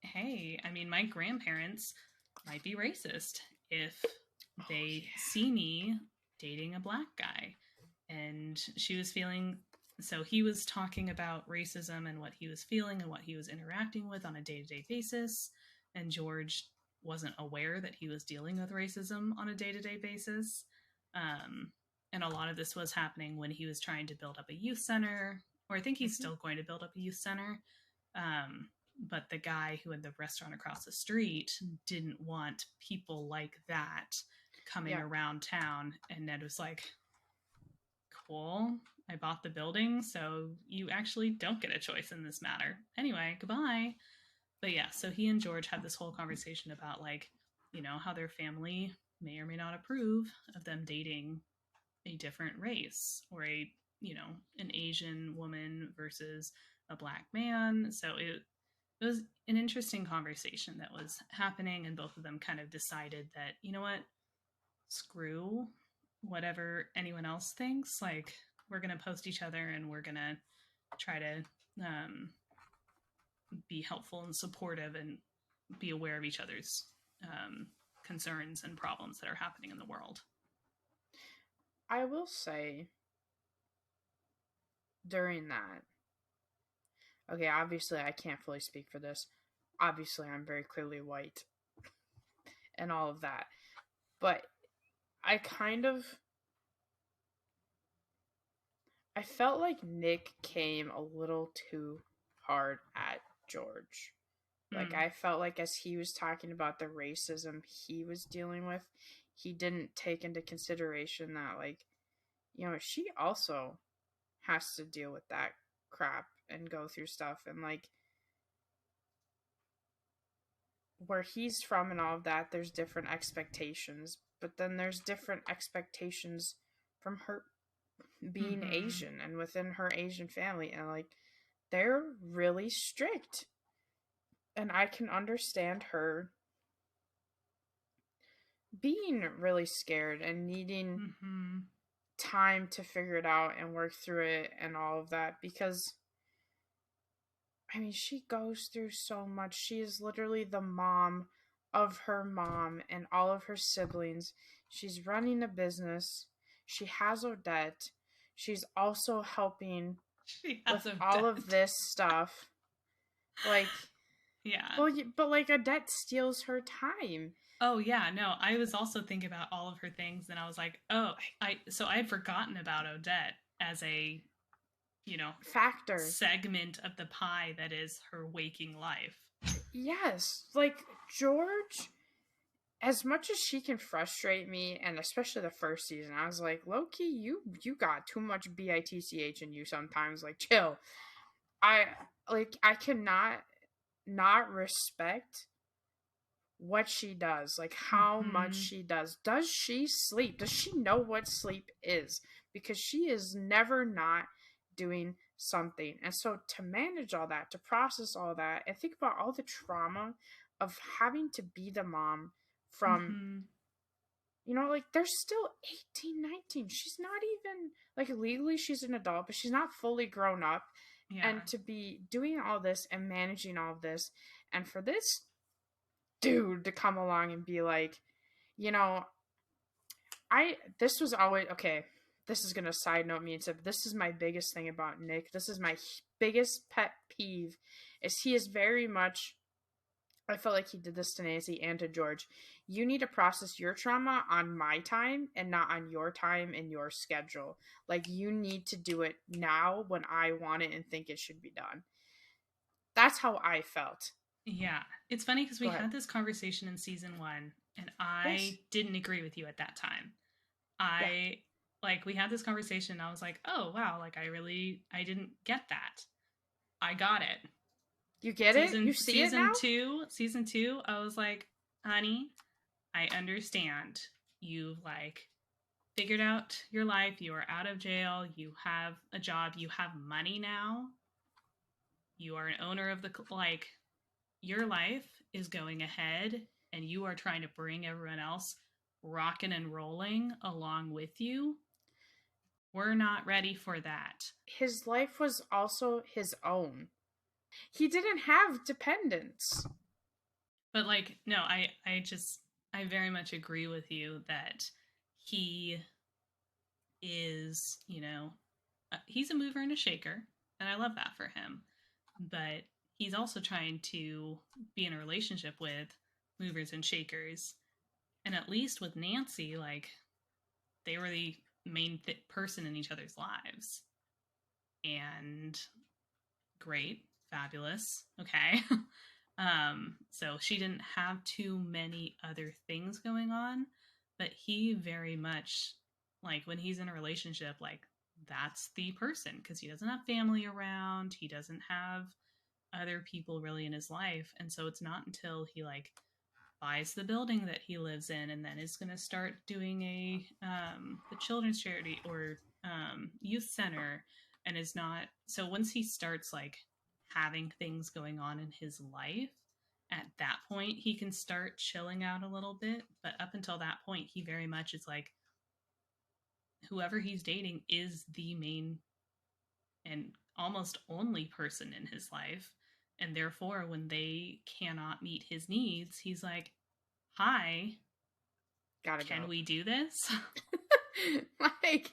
hey, I mean, my grandparents might be racist if Oh they yeah. see me dating a black guy. And she was feeling, so he was talking about racism and what he was feeling and what he was interacting with on a day-to-day basis. And George wasn't aware that he was dealing with racism on a day-to-day basis. Um, and a lot of this was happening when he was trying to build up a youth center, or I think he's Mm-hmm. still going to build up a youth center. But the guy who had the restaurant across the street didn't want people like that coming Yeah. around town. And Ned was like, cool, I bought the building, so you actually don't get a choice in this matter. Anyway, goodbye. But yeah, so he and George had this whole conversation about, like, how their family may or may not approve of them dating a different race, or an Asian woman versus a black man. So it was an interesting conversation that was happening, and both of them kind of decided that, you know what, screw whatever anyone else thinks. Like, we're gonna post each other, and we're gonna try to be helpful and supportive and be aware of each other's concerns and problems that are happening in the world. I will say during that, okay, obviously I can't fully speak for this. Obviously, I'm very clearly white and all of that. But I kind of I felt like Nick came a little too hard at George. Like, Mm. I felt like as he was talking about the racism he was dealing with, he didn't take into consideration that, like, she also has to deal with that crap and go through stuff. And, like, where he's from and all of that, there's different expectations. But then there's different expectations from her being Mm-hmm. Asian and within her Asian family. And, like, they're really strict. And I can understand her being really scared and needing Mm-hmm. time to figure it out and work through it and all of that, because I mean, she goes through so much. She is literally the mom of her mom and all of her siblings. She's running a business. She has Odette. She's also helping She with has a all of debt. this stuff. Like, Yeah. well, but like Odette steals her time. Oh yeah, no, I was also thinking about all of her things, and I was like, oh, I had forgotten about Odette as a, you know, Factor. segment of the pie that is her waking life. Yes, like George, as much as she can frustrate me, and especially the first season, I was like, Loki, you got too much bitch in you sometimes. Like, chill. I cannot not respect what she does, like how much Mm-hmm. she does. Does she sleep? Does she know what sleep is? Because she is never not doing something. And so to manage all that, to process all that, and think about all the trauma of having to be the mom from, Mm-hmm. like they're still 18, 19. She's not even, like, legally she's an adult, but she's not fully grown up. Yeah. And to be doing all this and managing all of this, and for this dude to come along and be like, you know, this was always okay. This is gonna side note me and say, this is my biggest thing about Nick. This is my biggest pet peeve, is he is very much. I felt like he did this to Nancy and to George. You need to process your trauma on my time and not on your time and your schedule. Like, you need to do it now when I want it and think it should be done. That's how I felt. Yeah. It's funny because we Go ahead. had this conversation in season 1, and Yes. I didn't agree with you at that time. Yeah. We had this conversation, and I was like, oh, wow, like, I didn't get that. I got it. You get it? You see it now? Season 2, I was like, honey, I understand. You've, like, figured out your life. You are out of jail. You have a job. You have money now. You are an owner of the, like, your life is going ahead, and you are trying to bring everyone else rocking and rolling along with you. We're not ready for that. His life was also his own. He didn't have dependents. But, like, no, I very much agree with you that he is, he's a mover and a shaker, and I love that for him. But he's also trying to be in a relationship with movers and shakers. And at least with Nancy, like, they were the main person in each other's lives. And great, fabulous, okay. So she didn't have too many other things going on, but he very much, like, when he's in a relationship, like, that's the person, because he doesn't have family around, he doesn't have other people really in his life. And so it's not until he, like, buys the building that he lives in, and then is going to start doing the children's charity or youth center, and is not, so once he starts, like, having things going on in his life, at that point he can start chilling out a little bit. But up until that point, he very much is like, whoever he's dating is the main and almost only person in his life. And therefore, when they cannot meet his needs, he's like, hi, Gotta can go. we do this? Like,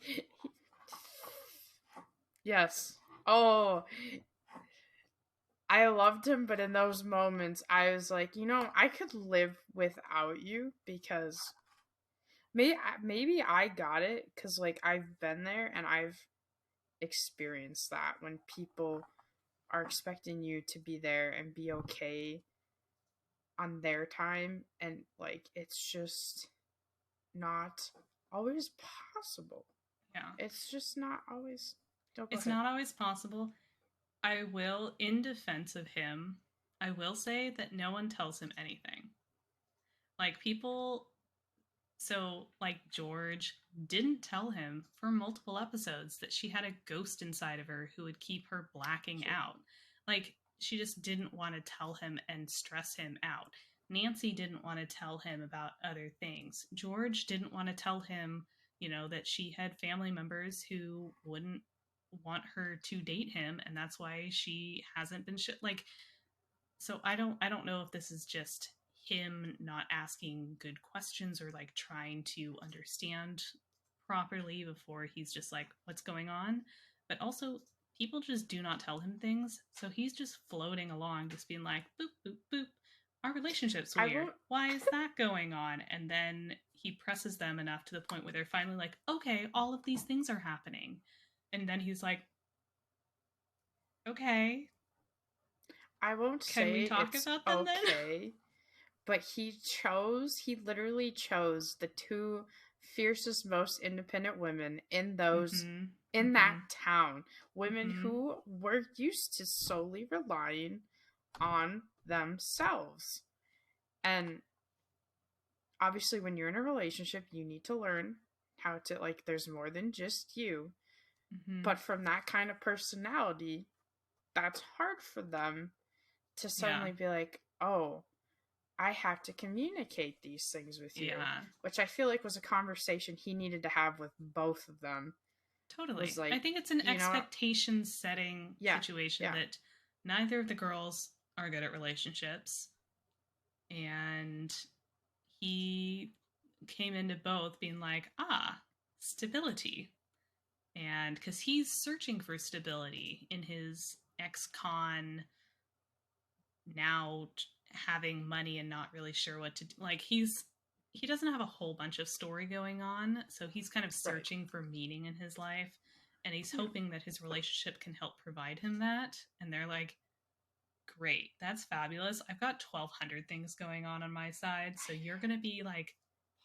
yes. Oh, I loved him, but in those moments, I was like, I could live without you, because maybe I got it because, like, I've been there and I've experienced that when people are expecting you to be there and be okay on their time, and, like, it's just not always possible. Yeah. It's just not always. Don't go It's ahead. not always possible. I will, in defense of him, I will say that no one tells him anything. Like, people, so, like, George didn't tell him for multiple episodes that she had a ghost inside of her who would keep her blacking out. Like, she just didn't want to tell him and stress him out. Nancy didn't want to tell him about other things. George didn't want to tell him, that she had family members who wouldn't want her to date him, and that's why she hasn't been like, so I don't know if this is just him not asking good questions, or, like, trying to understand properly before he's just like, what's going on? But also, people just do not tell him things, so he's just floating along, just being like, boop boop boop, our relationship's I weird, won't. why is that going on? And then he presses them enough to the point where they're finally like, okay, all of these things are happening. And then he's like, okay, I won't can we say talk it's about them then? okay, but he literally chose the two fiercest, most independent women Mm-hmm. in that Mm-hmm. town. Women Mm-hmm. who were used to solely relying on themselves. And obviously, when you're in a relationship, you need to learn how to, like, there's more than just you. Mm-hmm. But from that kind of personality, that's hard for them to Yeah. suddenly be like, oh, I have to communicate these things with you, Yeah. which I feel like was a conversation he needed to have with both of them. Was Totally. I like, think it's an you know, expectation setting yeah, situation yeah, that neither of the girls are good at relationships. And he came into both being like, stability. And because he's searching for stability in his ex con, now having money and not really sure what to do. Like, he doesn't have a whole bunch of story going on, so he's kind of right. searching for meaning in his life, and he's Yeah. hoping that his relationship can help provide him that. And they're like, great, that's fabulous, I've got 1,200 things going on my side, so you're gonna be like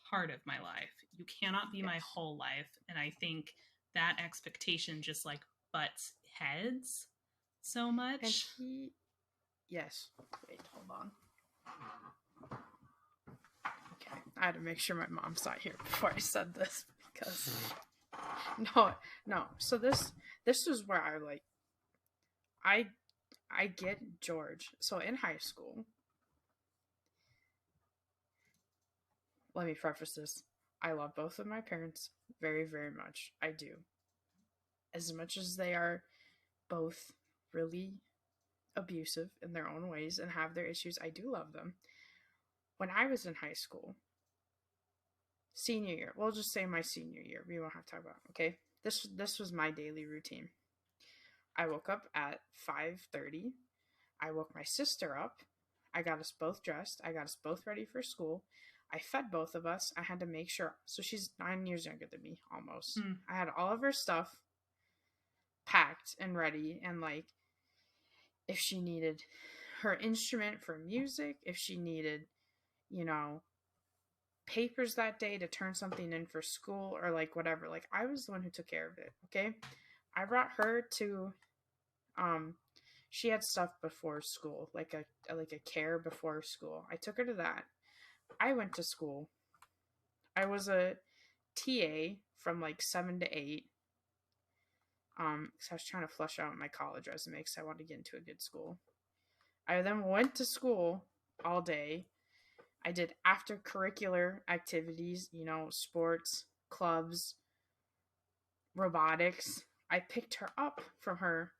part of my life, you cannot be my Yes. whole life. And I think that expectation just like butts heads so And much. he, yes. Wait, hold on. Okay, I had to make sure my mom's not here before I said this because no, no. So this is where I like I I get George. So in high school, let me preface this. I love both of my parents very, very much. I do. As much as they are both really abusive in their own ways and have their issues, I do love them. When I was in high school, senior year, we'll just say my senior year. We won't have to talk about it, okay? This was my daily routine. I woke up at 5:30. I woke my sister up. I got us both dressed. I got us both ready for school. I fed both of us. I had to make sure. So she's 9 years younger than me, almost. Hmm. I had all of her stuff packed and ready. And, like, if she needed her instrument for music, if she needed, you know, papers that day to turn something in for school or, like, whatever, like, I was the one who took care of it, okay? I brought her to, she had stuff before school, like a care before school. I took her to that. I went to school. I was a TA from like 7 to 8. Because I was trying to flush out my college resume because I wanted to get into a good school. I then went to school all day. I did after curricular activities, sports, clubs, robotics. I picked her up from her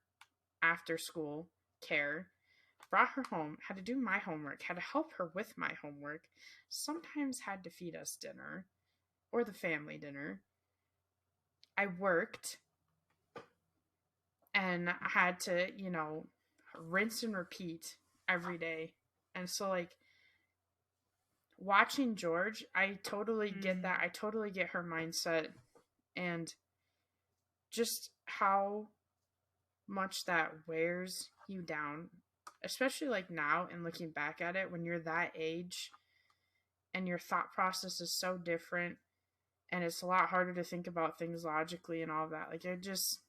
after school care, brought her home, had to do my homework, had to help her with my homework, sometimes had to feed us dinner or the family dinner. I worked and I had to, rinse and repeat every day. And so, like, watching George, I totally get Mm. that. I totally get her mindset and just how much that wears you down, especially like now and looking back at it when you're that age and your thought process is so different and it's a lot harder to think about things logically and all that. Like, it just.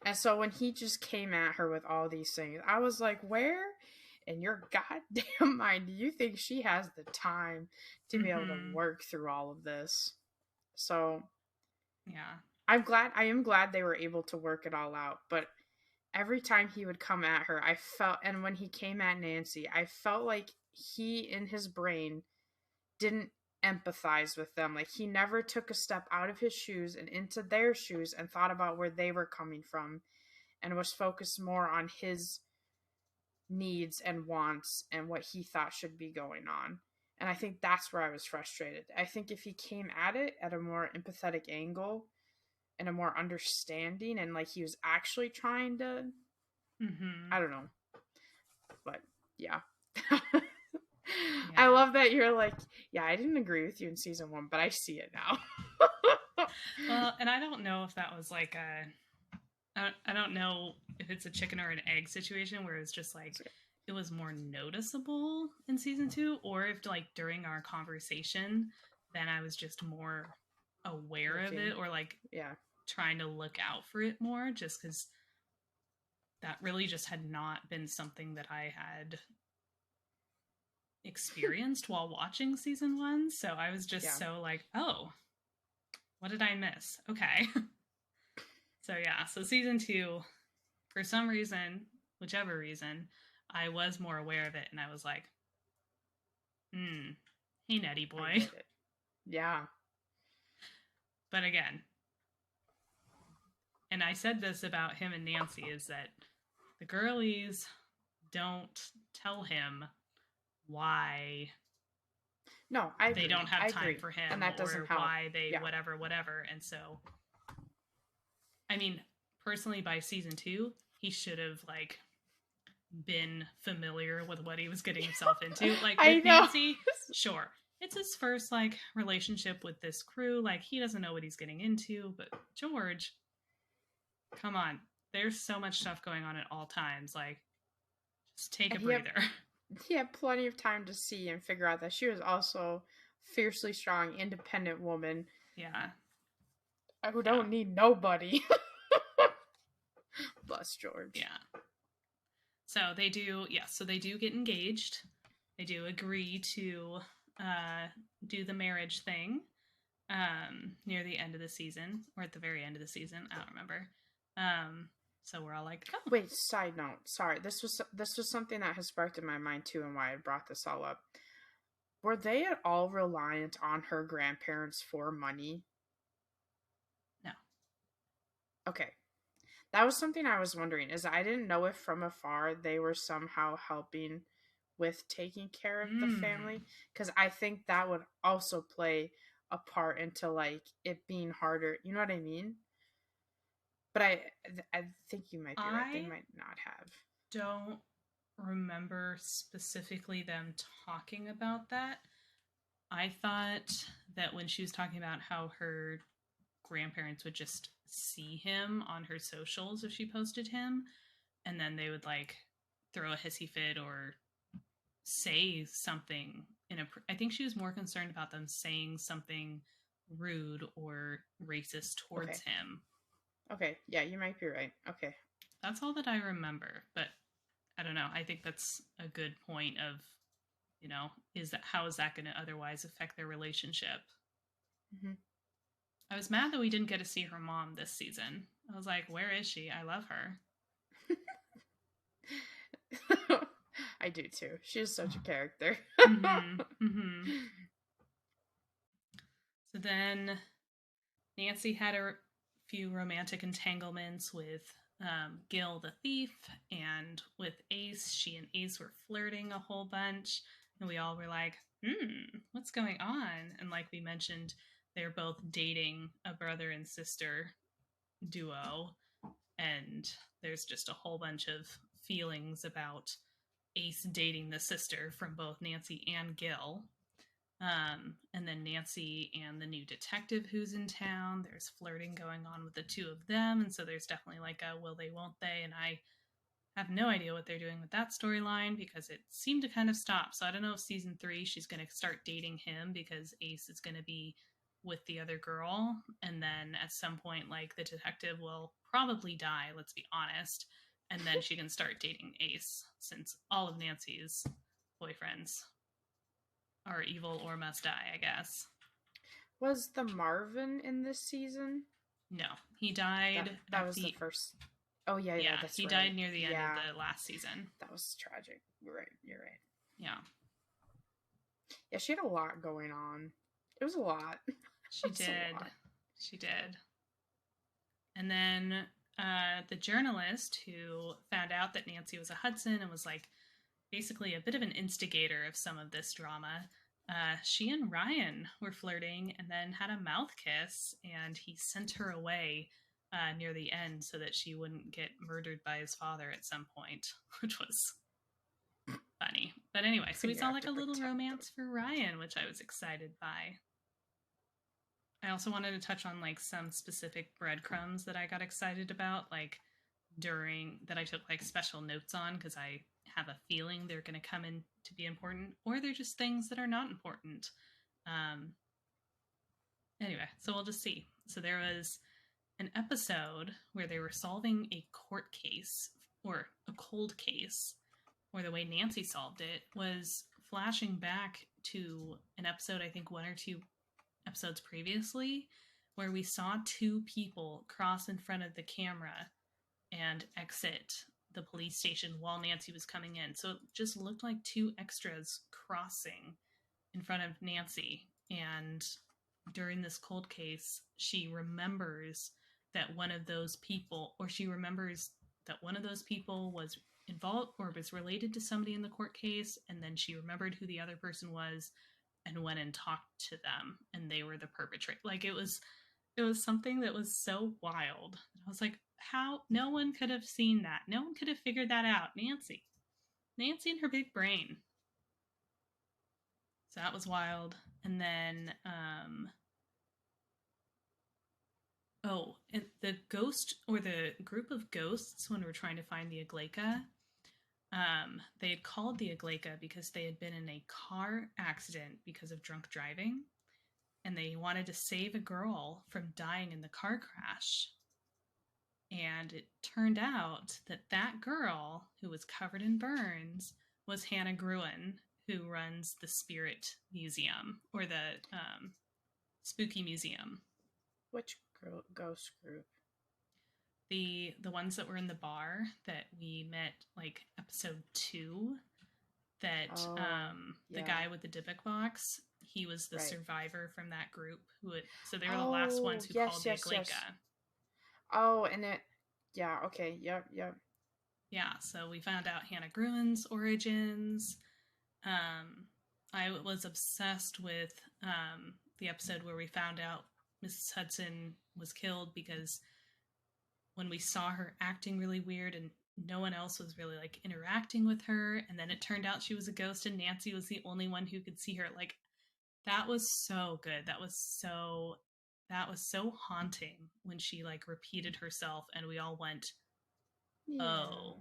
And so when he just came at her with all these things, I was like, where in your goddamn mind do you think she has the time to be able to Mm-hmm. work through all of this? So Yeah. I am glad they were able to work it all out. But every time he would come at her, I felt, and when he came at Nancy, I felt like he in his brain didn't empathize with them. Like, he never took a step out of his shoes and into their shoes and thought about where they were coming from and was focused more on his needs and wants and what he thought should be going on. And I think that's where I was frustrated. I think if he came at it at a more empathetic angle and a more understanding and like he was actually trying to, Mm-hmm. I don't know. But yeah. I Yeah. love that you're like, yeah, I didn't agree with you in season 1, but I see it now. Well, and I don't know if that was like I don't know if it's a chicken or an egg situation where it's just like it was more noticeable in season 2, or if like during our conversation, then I was just more aware of Looking. it, or like Yeah. trying to look out for it more, just because that really just had not been something that I had experienced while watching season 1. So I was just Yeah. so like, oh, what did I miss? Okay. So yeah, so season 2, for some reason, whichever reason, I was more aware of it, and I was like, hey, Nettie I boy. get it. Yeah. But again, and I said this about him and Nancy, is that the girlies don't tell him why No, I agree. they don't have I time agree. for him, And that doesn't or help. why they Yeah. whatever. And so, I mean, personally, by season 2, he should have like been familiar with what he was getting himself into. Like with Nancy, sure, it's his first like relationship with this crew. Like he doesn't know what he's getting into. But George, come on, there's so much stuff going on at all times. Like, just take a breather. He had plenty of time to see and figure out that she was also fiercely strong, independent woman. Yeah. Who don't need nobody. Bless George. Yeah. So they do, so they do get engaged. They do agree to do the marriage thing near the end of the season, or at the very end of the season. I don't remember. So we're all like, oh. Wait, side note. Sorry, this was something that has sparked in my mind too, and why I brought this all up. Were they at all reliant on her grandparents for money? No. Okay. That was something I was wondering, is I didn't know if from afar they were somehow helping with taking care of the family, because I think that would also play a part into like it being harder. You know what I mean? But I think you might be right. They might not have. Don't remember specifically them talking about that. I thought that when she was talking about how her grandparents would just see him on her socials if she posted him, and then they would like throw a hissy fit or say something I think she was more concerned about them saying something rude or racist towards him. Okay, yeah, you might be right. Okay. That's all that I remember, but I don't know. I think that's a good point of, how is that going to otherwise affect their relationship? Mm-hmm. I was mad that we didn't get to see her mom this season. I was like, where is she? I love her. I do too. She's such a character. So then Nancy had a few romantic entanglements with Gil the thief, and with Ace. She and Ace were flirting a whole bunch, and we all were like, what's going on? And like we mentioned, they're both dating a brother and sister duo, and there's just a whole bunch of feelings about Ace dating the sister from both Nancy and Gil. And then Nancy and the new detective who's in town, there's flirting going on with the two of them, and so there's definitely like a will they, won't they, and I have no idea what they're doing with that storyline because it seemed to kind of stop. So I don't know if season 3 she's going to start dating him because Ace is going to be with the other girl, and then at some point like the detective will probably die, let's be honest, and then she can start dating Ace, since all of Nancy's boyfriends are evil or must die, I guess. Was the Marvin in this season? No, he died. That was the first. Oh yeah, that's he right. died near the end of the last season. That was tragic. You're right. Yeah. Yeah, she had a lot going on. It was a lot. She did. And then the journalist who found out that Nancy was a Hudson and was like basically a bit of an instigator of some of this drama, she and Ryan were flirting and then had a mouth kiss, and he sent her away near the end so that she wouldn't get murdered by his father at some point, which was funny. But anyway, so we saw like a little romance for Ryan, which I was excited by. I also wanted to touch on like some specific breadcrumbs that I got excited about, like that I took like special notes on because I have a feeling they're going to come in to be important, or they're just things that are not important. Anyway, so we'll just see. So there was an episode where they were solving a court case, or a cold case, where the way Nancy solved it was flashing back to an episode, I think 1 or 2 episodes previously, where we saw two people cross in front of the camera and exit the police station while Nancy was coming in. So it just looked like two extras crossing in front of Nancy. And during this cold case, she remembers that one of those people, or she remembers that one of those people was involved or was related to somebody in the court case. And then she remembered who the other person was and went and talked to them, and they were the perpetrator. Like, it was something that was so wild. I was like, how? No one could have seen that. No one could have figured that out. Nancy and her big brain. So that was wild. And then, the ghost, or the group of ghosts, when we're trying to find the Aglaika, they had called the Aglaika because they had been in a car accident because of drunk driving, and they wanted to save a girl from dying in the car crash. And it turned out that that girl, who was covered in burns, was Hannah Gruen, who runs the Spirit Museum, or the Spooky Museum. Which ghost group? The ones that were in the bar that we met, like episode 2. That the guy with the Dybbuk box, he was the survivor from that group. So they were the last ones who called the Aglaika. Yes. Oh, and okay, yep. Yeah, so we found out Hannah Gruen's origins. I was obsessed with the episode where we found out Mrs. Hudson was killed, because when we saw her acting really weird and no one else was really like interacting with her, and then it turned out she was a ghost and Nancy was the only one who could see her, like, that was so good. That was so haunting when she like repeated herself, and we all went, oh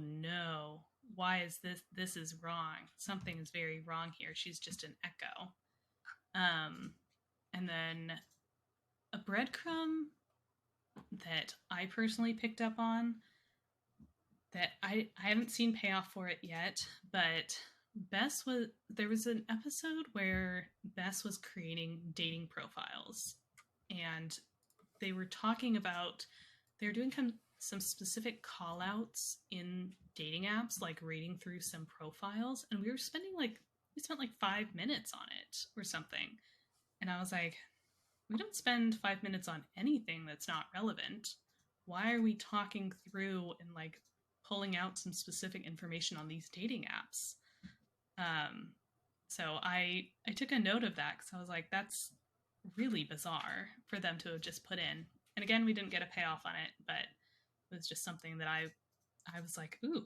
no, why is this is wrong, something is very wrong here, she's just an echo. And then a breadcrumb that I personally picked up on, that I haven't seen payoff for it yet, but there was an episode where Bess was creating dating profiles, and they were talking about, they were doing some specific call outs in dating apps, like reading through some profiles, and we spent like 5 minutes on it or something. And I was like, we don't spend 5 minutes on anything that's not relevant. Why are we talking through and like pulling out some specific information on these dating apps? So I took a note of that, because I was like, that's really bizarre for them to have just put in. And again, we didn't get a payoff on it, but it was just something that I was like, ooh,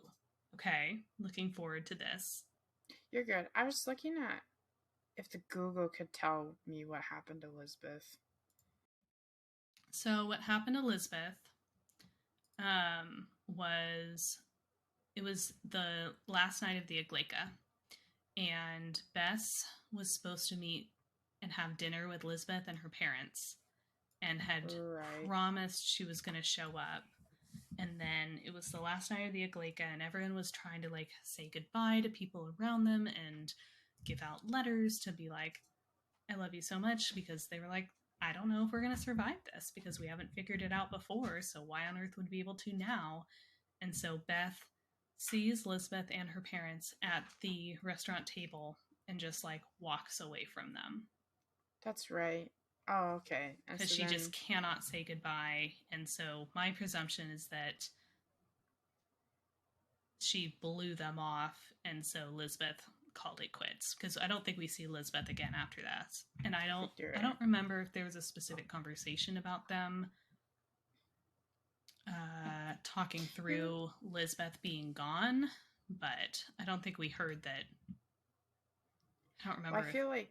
okay, looking forward to this. You're good. I was looking at if the Google could tell me what happened to Lisbeth. So what happened to Lisbeth was, it was the last night of the Aglaika, and Bess was supposed to meet and have dinner with Lisbeth and her parents, and had promised she was going to show up. And then it was the last night of the Aglaika, and everyone was trying to like say goodbye to people around them and give out letters to be like, I love you so much, because they were like, I don't know if we're going to survive this, because we haven't figured it out before, so why on earth would we be able to now? And so Beth sees Lisbeth and her parents at the restaurant table and just like walks away from them. That's right. Oh, okay. Because she just cannot say goodbye. And so my presumption is that she blew them off, and so Lisbeth called it quits, because I don't think we see Lisbeth again after that. And I don't remember if there was a specific conversation about them talking through Lisbeth being gone, but I don't think we heard that. I don't remember. Well, I feel like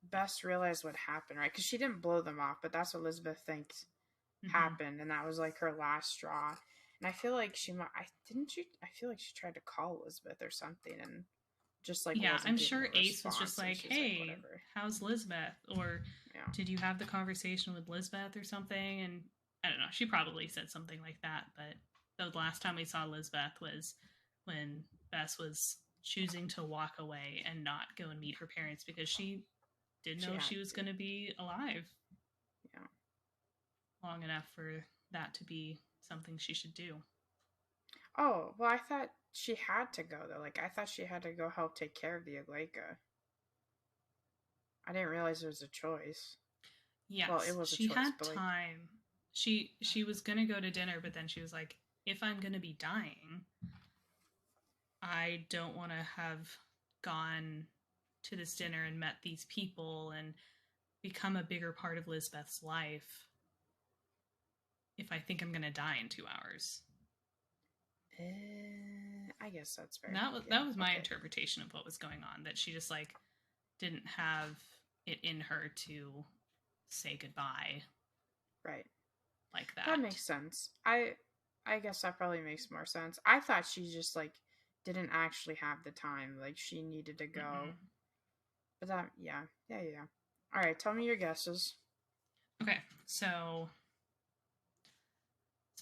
Bess realized what happened, right? Because she didn't blow them off, but that's what Lisbeth thinks happened, and that was like her last straw. And I feel like I feel like she tried to call Lisbeth or something, and just like, yeah, I'm sure Ace was just like, hey, like, how's Lisbeth? Or did you have the conversation with Lisbeth or something? And I don't know, she probably said something like that, but the last time we saw Lisbeth was when Bess was choosing to walk away and not go and meet her parents, because she didn't know she was going to be alive. Yeah. long enough for that to be something she should do. Oh, well, I thought she had to go though. Like I thought she had to go help take care of the Aglaika. I didn't realize there was a choice. Well, it Yes, was a she choice, had but like, time. She was gonna go to dinner, but then she was like, if I'm gonna be dying, I don't want to have gone to this dinner and met these people and become a bigger part of Lisbeth's life if I think I'm gonna die in 2 hours. I guess that's And fair. Yeah. that was my Okay. interpretation of what was going on. That she just like didn't have it in her to say goodbye Right. like That that. makes sense. I guess that probably makes more sense. I thought she just like didn't actually have the time. Like she needed to go. Mm-mm. But that yeah. All right, tell me your guesses. Okay, so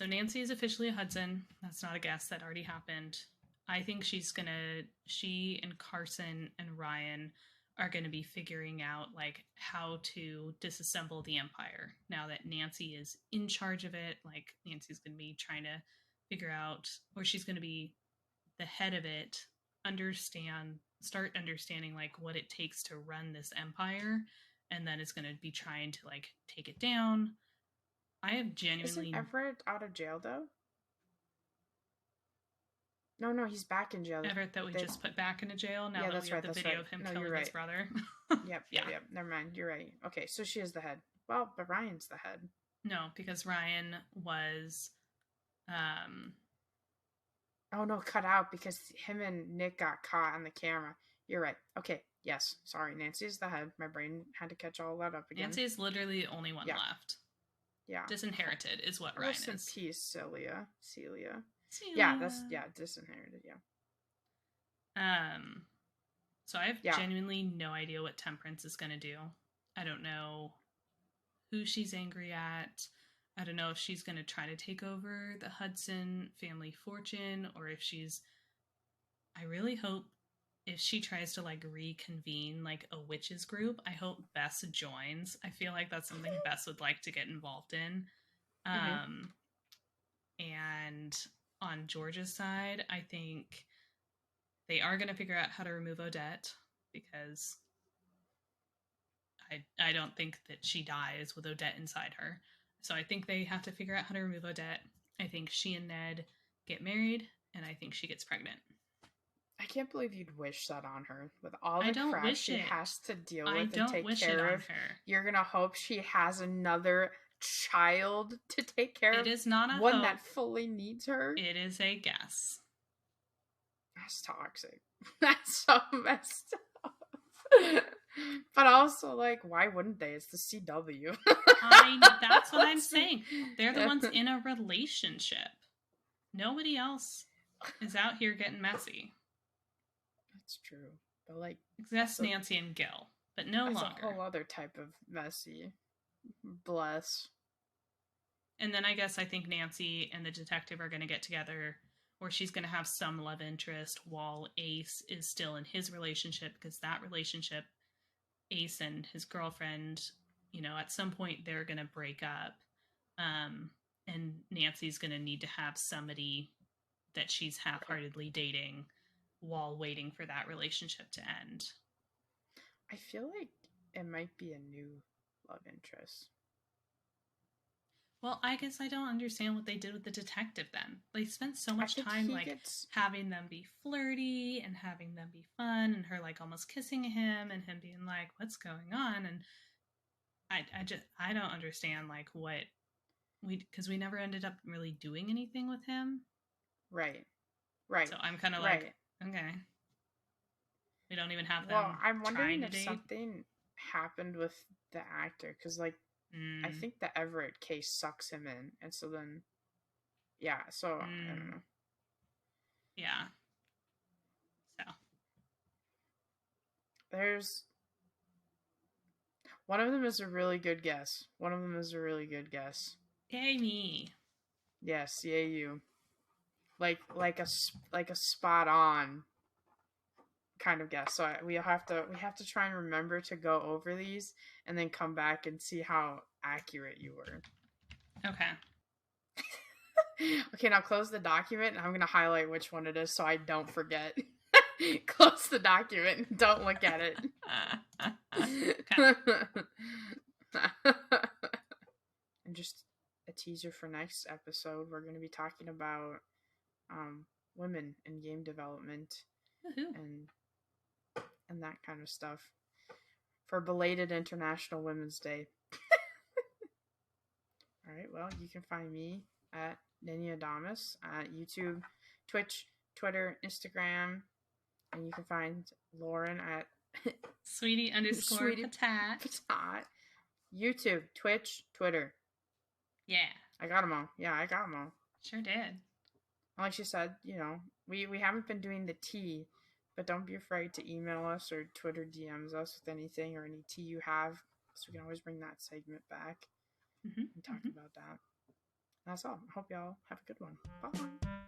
Nancy is officially a Hudson. That's not a guess. That already happened. I think she and Carson and Ryan are gonna be figuring out like how to disassemble the Empire now that Nancy is in charge of it. Like Nancy's gonna be trying to figure out, or she's gonna be the head of it, start understanding like what it takes to run this empire, and then it's gonna be trying to like take it down. I have Isn't genuinely Everett out of jail though? No, he's back in jail. Everett that we They, just put back into jail now yeah, that we that's have right. the That's video right. of him No, you're killing his right. brother. Yep. Yeah. Never mind. You're right. Okay, so she is the head. Well, but Ryan's the head. No, because Ryan was um Oh no, cut out because him and Nick got caught on the camera. You're right. Okay. Yes. Sorry, Nancy's the head. My brain had to catch all that up again. Nancy is literally the only one Yeah. left. Yeah. Disinherited is what Ryan Rest in is. peace, Celia. Celia. Yeah, disinherited. Yeah. Um so I have Yeah. genuinely no idea what Temperance is gonna do. I don't know who she's angry at. I don't know if she's going to try to take over the Hudson family fortune or if she's. I really hope if she tries to like reconvene like a witches group, I hope Bess joins. I feel like that's something Bess would like to get involved in. Mm-hmm. Um, and on George's side, I think they are going to figure out how to remove Odette because I don't think that she dies with Odette inside her. So I think they have to figure out how to remove Odette. I think she and Ned get married, and I think she gets pregnant. I can't believe you'd wish that on her with all I the don't crap wish she it. has to deal I with and don't take wish it care on of. her. You're gonna hope she has another child to take care It of. is not a One hope. that fully needs her. It is a guess. That's toxic. That's so messed up. But also, like, why wouldn't they? It's the CW. That's what I'm saying. They're the ones in a relationship. Nobody else is out here getting messy. That's true. But like, That's Nancy and Gil, but no that's longer. a whole other type of messy. Bless. And then I think Nancy and the detective are going to get together, or she's going to have some love interest while Ace is still in his relationship, because that relationship, Ace and his girlfriend, at some point they're going to break up. And Nancy's going to need to have somebody that she's half-heartedly dating while waiting for that relationship to end. I feel like it might be a new love interest. Well, I guess I don't understand what they did with the detective then. They spent so much time having them be flirty and having them be fun and her like almost kissing him and him being like, "What's going on?" And I don't understand like what because we never ended up really doing anything with him. Right. So I'm kind of like, okay. We don't even have them. Well, I'm wondering if date. something happened with the actor because, like, I think the Everett case sucks him in, and so then, yeah. So I don't know. Yeah. So there's one of them is a really good guess. Yay me. Yes, yay you. Like a spot on kind of guess. So we have to try and remember to go over these and then come back and see how accurate you were. Okay. Okay, now close the document, and I'm going to highlight which one it is so I don't forget. Close the document and don't look at it. And just a teaser for next episode, we're going to be talking about women in game development and that kind of stuff for belated International Women's Day. All right, well, you can find me at nenyaadamas at YouTube, Twitch, Twitter, Instagram, and you can find Lauren at Sweetie_patat. YouTube, Twitch, Twitter. Yeah. I got them all. Yeah, I got them all. Sure did. Like she said, we haven't been doing the tea, but don't be afraid to email us or Twitter DMs us with anything or any tea you have, so we can always bring that segment back and talk about that. That's all. I hope y'all have a good one. Bye.